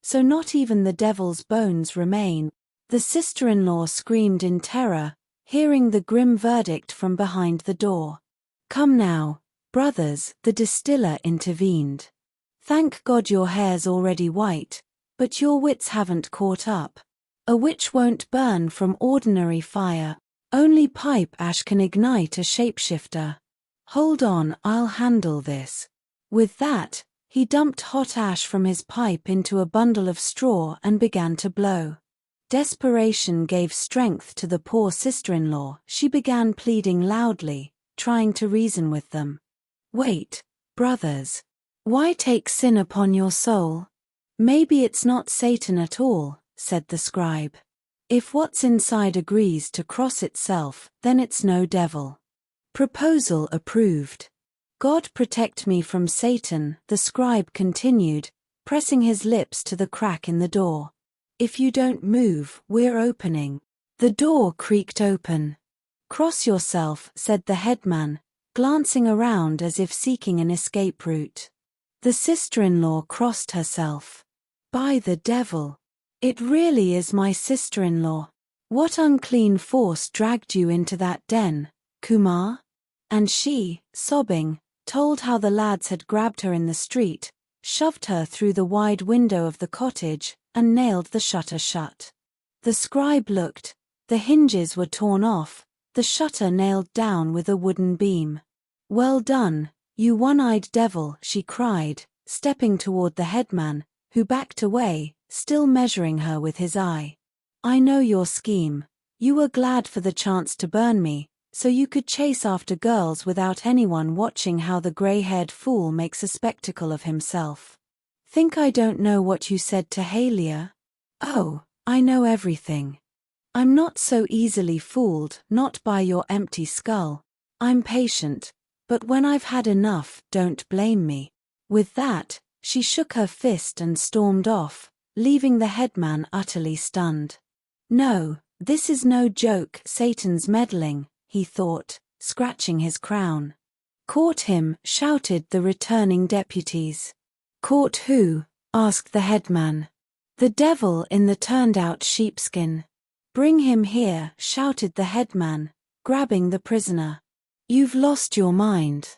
so not even the devil's bones remain." The sister-in-law screamed in terror, hearing the grim verdict from behind the door. "Come now, brothers," the distiller intervened. "Thank God your hair's already white, but your wits haven't caught up. A witch won't burn from ordinary fire. Only pipe ash can ignite a shapeshifter. Hold on, I'll handle this." With that, he dumped hot ash from his pipe into a bundle of straw and began to blow. Desperation gave strength to the poor sister-in-law. She began pleading loudly, trying to reason with them. "Wait, brothers. Why take sin upon your soul? Maybe it's not Satan at all," said the scribe. "If what's inside agrees to cross itself, then it's no devil." Proposal approved. "God protect me from Satan," the scribe continued, pressing his lips to the crack in the door. "If you don't move, we're opening." The door creaked open. "Cross yourself," said the headman, glancing around as if seeking an escape route. The sister-in-law crossed herself. "By the devil! It really is my sister-in-law. What unclean force dragged you into that den, Kumar?" And she, sobbing, told how the lads had grabbed her in the street, shoved her through the wide window of the cottage, and nailed the shutter shut. The scribe looked. The hinges were torn off, the shutter nailed down with a wooden beam. "Well done, you one-eyed devil," she cried, stepping toward the headman, who backed away, still measuring her with his eye. "I know your scheme. You were glad for the chance to burn me, so you could chase after girls without anyone watching how the gray-haired fool makes a spectacle of himself. Think I don't know what you said to Halia? Oh, I know everything. I'm not so easily fooled, not by your empty skull. I'm patient, but when I've had enough, don't blame me." With that, she shook her fist and stormed off, leaving the headman utterly stunned. "No, this is no joke, Satan's meddling," he thought, scratching his crown. "Caught him," shouted the returning deputies. "Caught who?" asked the headman. "The devil in the turned-out sheepskin." "Bring him here," shouted the headman, grabbing the prisoner. "You've lost your mind.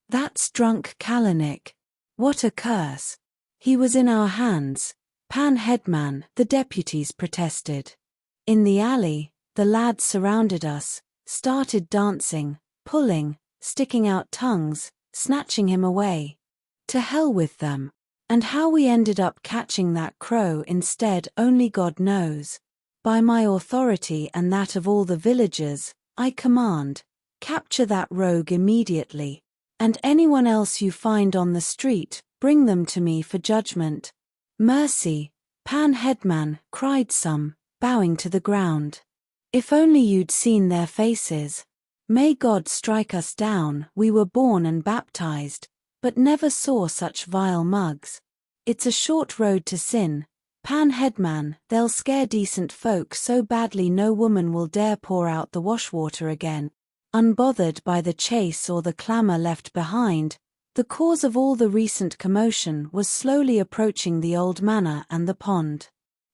That's drunk Kalanick. What a curse. He was in our hands, Pan Headman," the deputies protested. "In the alley, the lads surrounded us, started dancing, pulling, sticking out tongues, snatching him away. To hell with them. And how we ended up catching that crow instead only God knows. By my authority and that of all the villagers, I command, capture that rogue immediately, and anyone else you find on the street, bring them to me for judgment." "Mercy, Pan Headman," cried some, bowing to the ground. "If only you'd seen their faces. May God strike us down, we were born and baptized, but never saw such vile mugs. It's a short road to sin, Pan Headman, they'll scare decent folk so badly no woman will dare pour out the washwater again." Unbothered by the chase or the clamor left behind, the cause of all the recent commotion was slowly approaching the old manor and the pond.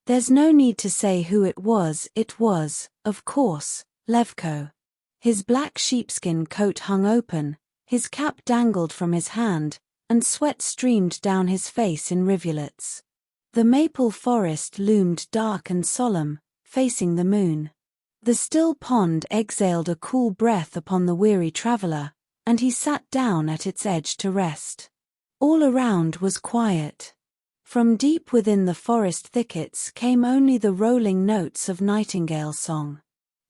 There's no need to say who it was, of course, Levko. His black sheepskin coat hung open, his cap dangled from his hand, and sweat streamed down his face in rivulets. The maple forest loomed dark and solemn, facing the moon. The still pond exhaled a cool breath upon the weary traveler, and he sat down at its edge to rest. All around was quiet. From deep within the forest thickets came only the rolling notes of nightingale song.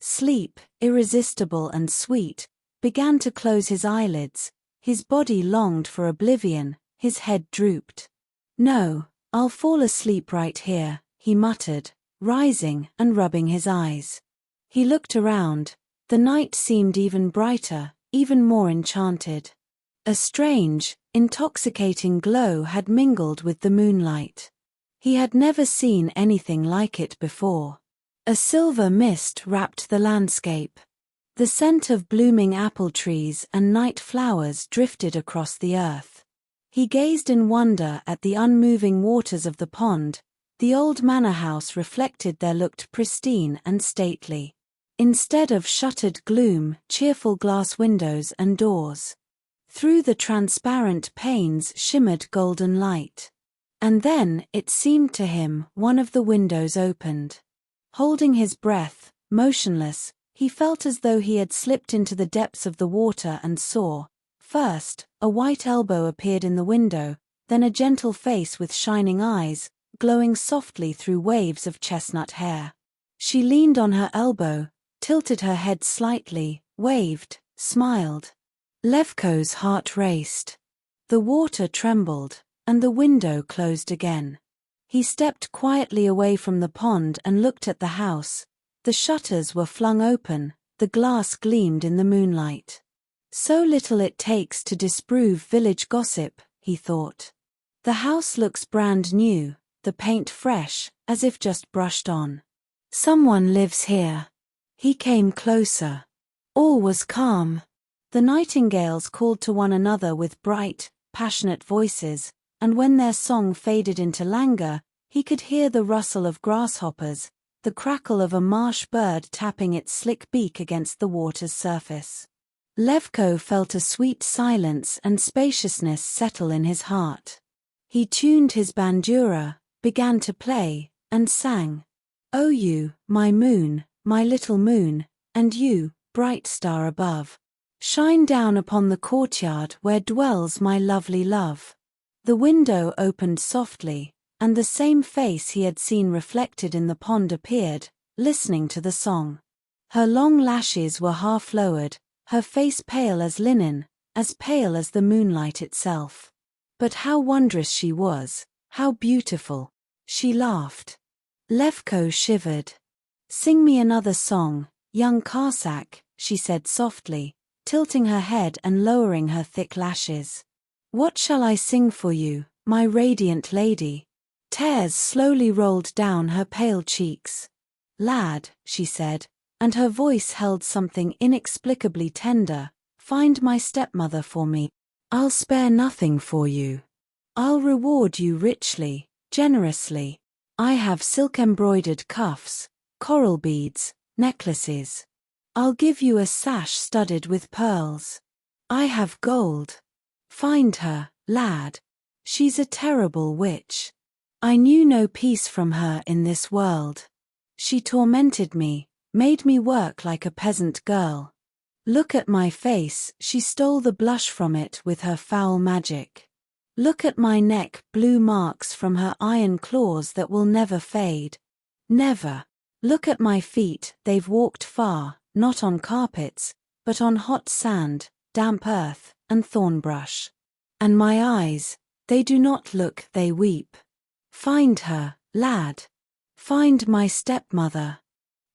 Sleep, irresistible and sweet, began to close his eyelids, his body longed for oblivion, his head drooped. "No, I'll fall asleep right here," he muttered, rising and rubbing his eyes. He looked around. The night seemed even brighter, even more enchanted. A strange, intoxicating glow had mingled with the moonlight. He had never seen anything like it before. A silver mist wrapped the landscape. The scent of blooming apple trees and night flowers drifted across the earth. He gazed in wonder at the unmoving waters of the pond. The old manor house reflected there looked pristine and stately. Instead of shuttered gloom, cheerful glass windows and doors. Through the transparent panes shimmered golden light. And then, it seemed to him, one of the windows opened. Holding his breath, motionless, he felt as though he had slipped into the depths of the water and saw, first, a white elbow appeared in the window, then a gentle face with shining eyes, glowing softly through waves of chestnut hair. She leaned on her elbow, tilted her head slightly, waved, smiled. Levko's heart raced. The water trembled, and the window closed again. He stepped quietly away from the pond and looked at the house. The shutters were flung open, the glass gleamed in the moonlight. So little it takes to disprove village gossip, he thought. The house looks brand new, the paint fresh, as if just brushed on. Someone lives here. He came closer. All was calm. The nightingales called to one another with bright, passionate voices, and when their song faded into languor, he could hear the rustle of grasshoppers, the crackle of a marsh bird tapping its slick beak against the water's surface. Levko felt a sweet silence and spaciousness settle in his heart. He tuned his bandura, began to play, and sang. "Oh you, my moon, my little moon, and you, bright star above, shine down upon the courtyard where dwells my lovely love." The window opened softly, and the same face he had seen reflected in the pond appeared, listening to the song. Her long lashes were half lowered, her face pale as linen, as pale as the moonlight itself. But how wondrous she was, how beautiful. She laughed. Levko shivered. Sing me another song, young Cossack, she said softly, tilting her head and lowering her thick lashes. What shall I sing for you, my radiant lady? Tears slowly rolled down her pale cheeks. Lad, she said, and her voice held something inexplicably tender, find my stepmother for me. I'll spare nothing for you. I'll reward you richly, generously. I have silk-embroidered cuffs, coral beads, necklaces. I'll give you a sash studded with pearls. I have gold. Find her, lad. She's a terrible witch. I knew no peace from her in this world. She tormented me, made me work like a peasant girl. Look at my face, she stole the blush from it with her foul magic. Look at my neck, blue marks from her iron claws that will never fade. Never. Look at my feet, they've walked far, not on carpets, but on hot sand, damp earth, and thornbrush. And my eyes, they do not look, they weep. Find her, lad. Find my stepmother.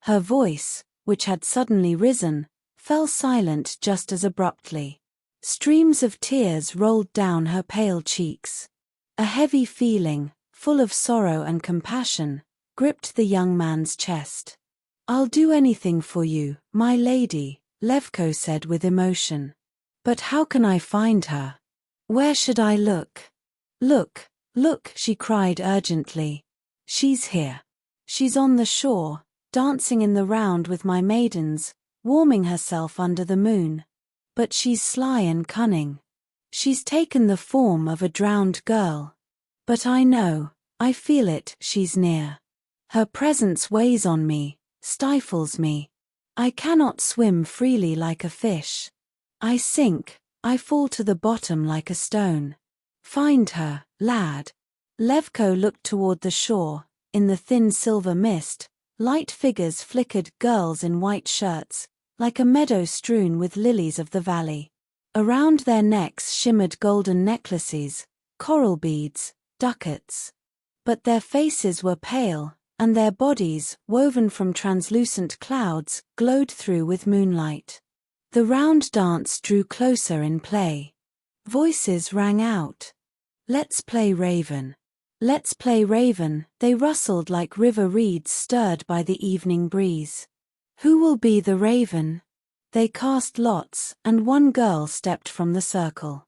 Her voice, which had suddenly risen, fell silent just as abruptly. Streams of tears rolled down her pale cheeks. A heavy feeling, full of sorrow and compassion, gripped the young man's chest. I'll do anything for you, my lady, Levko said with emotion. But how can I find her? Where should I look? Look, look, she cried urgently. She's here. She's on the shore, dancing in the round with my maidens, warming herself under the moon. But she's sly and cunning. She's taken the form of a drowned girl. But I know, I feel it, she's near. Her presence weighs on me, stifles me. I cannot swim freely like a fish. I sink, I fall to the bottom like a stone. Find her, lad. Levko looked toward the shore. In the thin silver mist, light figures flickered, girls in white shirts, like a meadow strewn with lilies of the valley. Around their necks shimmered golden necklaces, coral beads, ducats. But their faces were pale, and their bodies, woven from translucent clouds, glowed through with moonlight. The round dance drew closer in play. Voices rang out. Let's play Raven. Let's play Raven, they rustled like river reeds stirred by the evening breeze. Who will be the raven? They cast lots, and one girl stepped from the circle.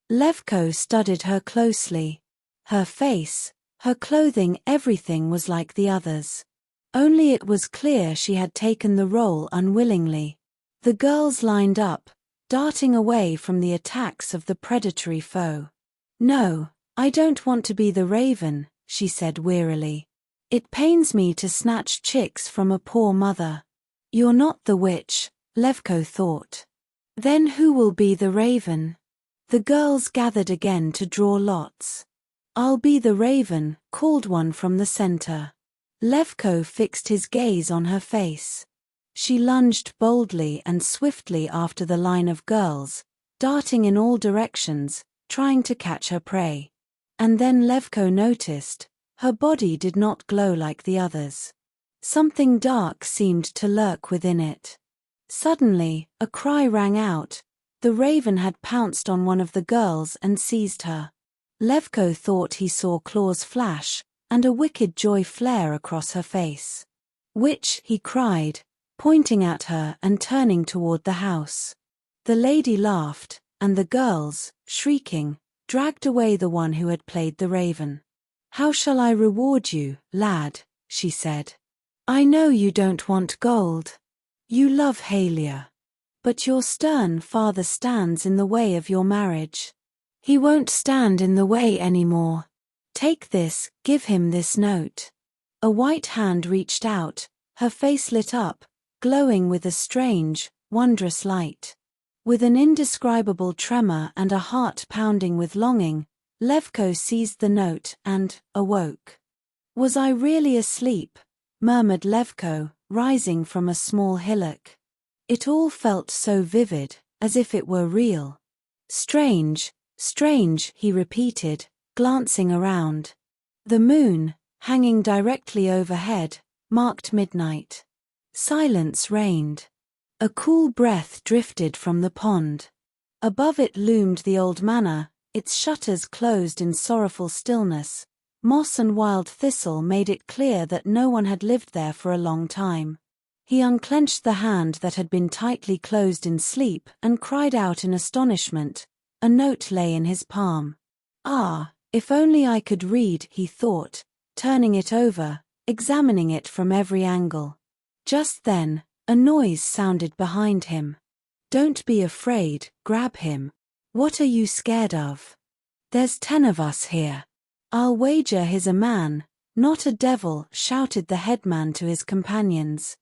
Levko studied her closely. Her face, her clothing, everything was like the others. Only it was clear she had taken the role unwillingly. The girls lined up, darting away from the attacks of the predatory foe. No, I don't want to be the raven, she said wearily. It pains me to snatch chicks from a poor mother. You're not the witch, Levko thought. Then who will be the raven? The girls gathered again to draw lots. I'll be the raven, called one from the center. Levko fixed his gaze on her face. She lunged boldly and swiftly after the line of girls, darting in all directions, trying to catch her prey. And then Levko noticed, her body did not glow like the others. Something dark seemed to lurk within it. Suddenly, a cry rang out. The raven had pounced on one of the girls and seized her. Levko thought he saw claws flash, and a wicked joy flare across her face. Witch, he cried, pointing at her and turning toward the house. The lady laughed, and the girls, shrieking, dragged away the one who had played the raven. How shall I reward you, lad? She said. I know you don't want gold. You love Halia. But your stern father stands in the way of your marriage. He won't stand in the way anymore. Take this, give him this note. A white hand reached out, her face lit up, glowing with a strange, wondrous light. With an indescribable tremor and a heart pounding with longing, Levko seized the note and awoke. Was I really asleep? Murmured Levko, rising from a small hillock. It all felt so vivid, as if it were real. Strange, strange, he repeated, glancing around. The moon, hanging directly overhead, marked midnight. Silence reigned. A cool breath drifted from the pond. Above it loomed the old manor, its shutters closed in sorrowful stillness. Moss and wild thistle made it clear that no one had lived there for a long time. He unclenched the hand that had been tightly closed in sleep and cried out in astonishment. A note lay in his palm. Ah, if only I could read, he thought, turning it over, examining it from every angle. Just then, a noise sounded behind him. Don't be afraid, grab him. What are you scared of? There's 10 of us here. I'll wager he's a man, not a devil, shouted the headman to his companions.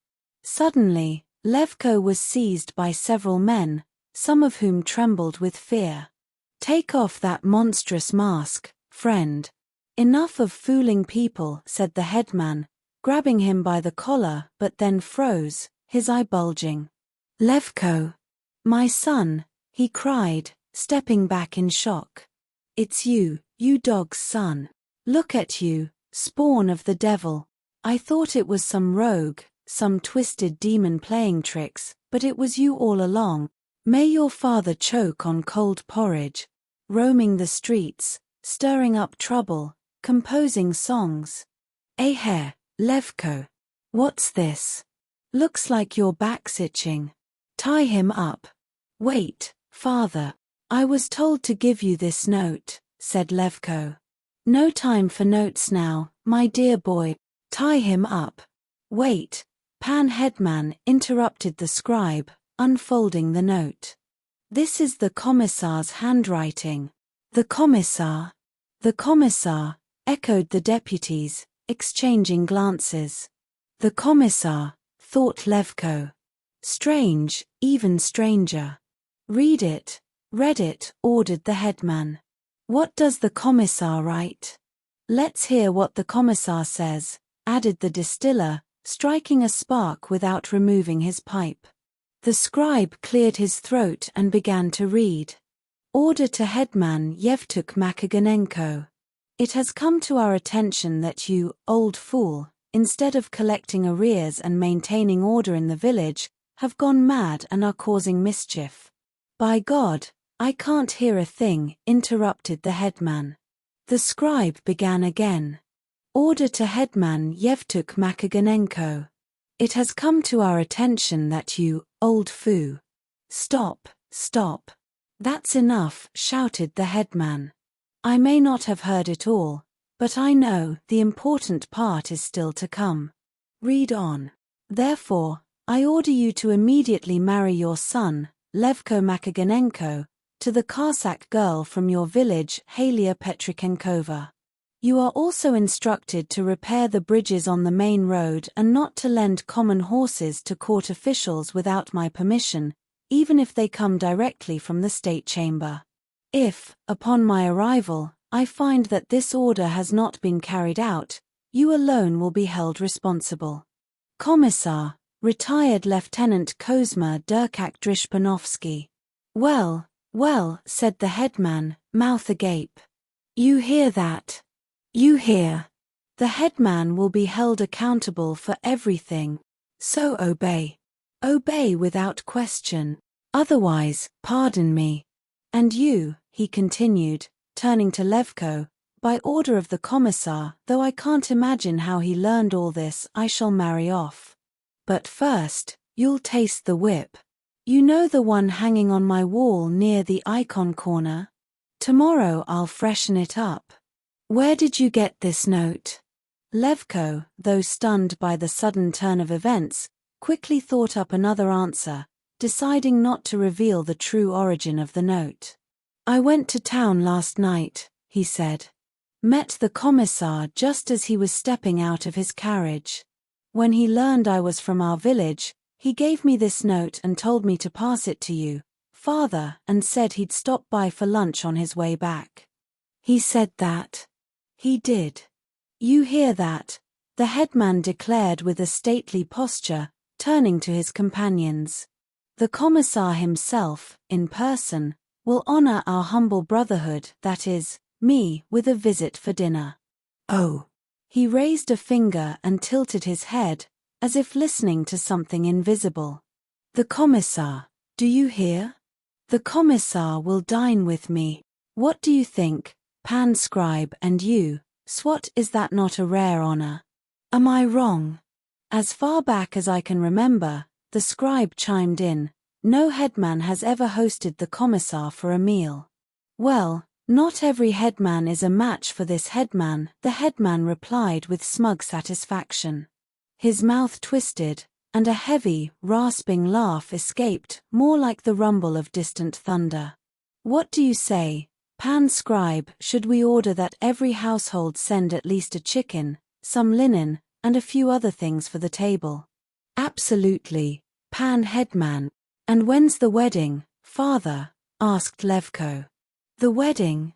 Suddenly, Levko was seized by several men, some of whom trembled with fear. Take off that monstrous mask, friend. Enough of fooling people, said the headman, grabbing him by the collar, but then froze, his eye bulging. Levko. My son, he cried, stepping back in shock. It's you dog's son. Look at you, spawn of the devil. I thought it was some rogue, some twisted demon playing tricks, but it was you all along. May your father choke on cold porridge. Roaming the streets, stirring up trouble, composing songs. Eh, Levko. What's this? Looks like your back's itching. Tie him up. Wait, father. I was told to give you this note, said Levko. No time for notes now, my dear boy. Tie him up. Wait, Pan Headman interrupted the scribe, unfolding the note. This is the commissar's handwriting. The commissar? The commissar, echoed the deputies, exchanging glances. The commissar, thought Levko. Strange, even stranger. Read it, ordered the headman. What does the commissar write? Let's hear what the commissar says, added the distiller, striking a spark without removing his pipe. The scribe cleared his throat and began to read. Order to Headman Yevtuk Makaganenko. It has come to our attention that you, old fool, instead of collecting arrears and maintaining order in the village, have gone mad and are causing mischief. By God, I can't hear a thing, interrupted the headman. The scribe began again. Order to Headman Yevtuk Makaganenko. It has come to our attention that you, old foo. Stop. That's enough, shouted the headman. I may not have heard it all, but I know the important part is still to come. Read on. Therefore, I order you to immediately marry your son, Levko Makaganenko, to the Cossack girl from your village, Halia Petrikenkova. You are also instructed to repair the bridges on the main road and not to lend common horses to court officials without my permission, even if they come directly from the state chamber. If, upon my arrival, I find that this order has not been carried out, you alone will be held responsible. Commissar, retired Lieutenant Kozma Derkak Drishpanovsky. Well, said the headman, mouth agape. You hear that? You hear. The headman will be held accountable for everything. So obey. Obey without question. Otherwise, pardon me. And you, he continued, turning to Levko, by order of the commissar, though I can't imagine how he learned all this, I shall marry off. But first, you'll taste the whip. You know the one hanging on my wall near the icon corner? Tomorrow I'll freshen it up. Where did you get this note? Levko, though stunned by the sudden turn of events, quickly thought up another answer, deciding not to reveal the true origin of the note. I went to town last night, he said. Met the commissar just as he was stepping out of his carriage. When he learned I was from our village, he gave me this note and told me to pass it to you, father, and said he'd stop by for lunch on his way back. He said that. He did. You hear that? The headman declared with a stately posture, turning to his companions. The commissar himself, in person, will honor our humble brotherhood, that is, me, with a visit for dinner. Oh. He raised a finger and tilted his head, as if listening to something invisible. "The Commissar, do you hear? The Commissar will dine with me. What do you think, Pan Scribe, and you, Swat, is that not a rare honor? Am I wrong?" As far back as I can remember, the scribe chimed in, "No headman has ever hosted the Commissar for a meal." "Well, not every headman is a match for this headman," the headman replied with smug satisfaction. His mouth twisted, and a heavy, rasping laugh escaped, more like the rumble of distant thunder. "What do you say, Pan Scribe, should we order that every household send at least a chicken, some linen, and a few other things for the table?" "Absolutely, Pan Headman. And when's the wedding, father?" asked Levko. "The wedding?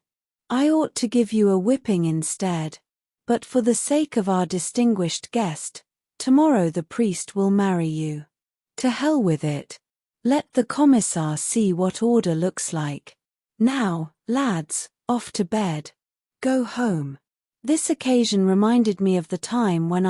I ought to give you a whipping instead. But for the sake of our distinguished guest, tomorrow the priest will marry you." "To hell with it. Let the Commissar see what order looks like. Now, lads, off to bed. Go home." This occasion reminded me of the time when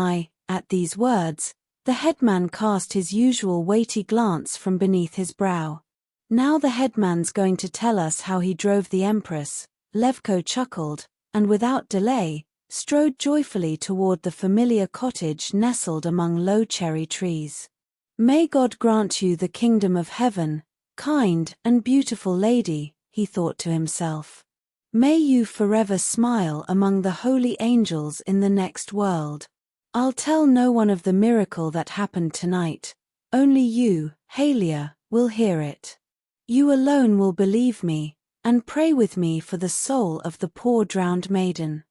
at these words, the headman cast his usual weighty glance from beneath his brow. "Now the headman's going to tell us how he drove the Empress," Levko chuckled, and without delay, strode joyfully toward the familiar cottage nestled among low cherry trees. "May God grant you the kingdom of heaven, kind and beautiful lady," he thought to himself. "May you forever smile among the holy angels in the next world. I'll tell no one of the miracle that happened tonight. Only you, Halia, will hear it. You alone will believe me, and pray with me for the soul of the poor drowned maiden."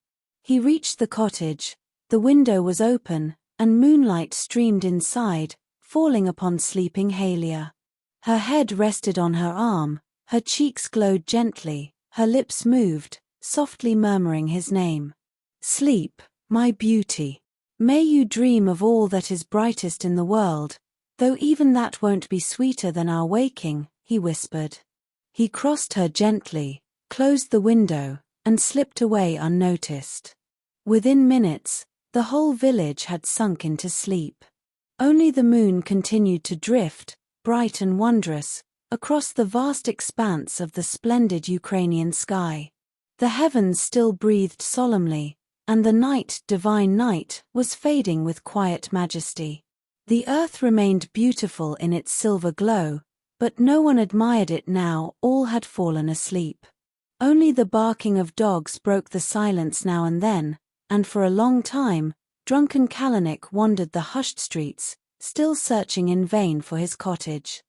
He reached the cottage. The window was open, and moonlight streamed inside, falling upon sleeping Halia. Her head rested on her arm, her cheeks glowed gently, her lips moved, softly murmuring his name. "Sleep, my beauty. May you dream of all that is brightest in the world, though even that won't be sweeter than our waking," he whispered. He crossed her gently, closed the window, and slipped away unnoticed. Within minutes, the whole village had sunk into sleep. Only the moon continued to drift, bright and wondrous, across the vast expanse of the splendid Ukrainian sky. The heavens still breathed solemnly, and the night, divine night, was fading with quiet majesty. The earth remained beautiful in its silver glow, but no one admired it now. All had fallen asleep. Only the barking of dogs broke the silence now and then, and for a long time, drunken Kalanick wandered the hushed streets, still searching in vain for his cottage.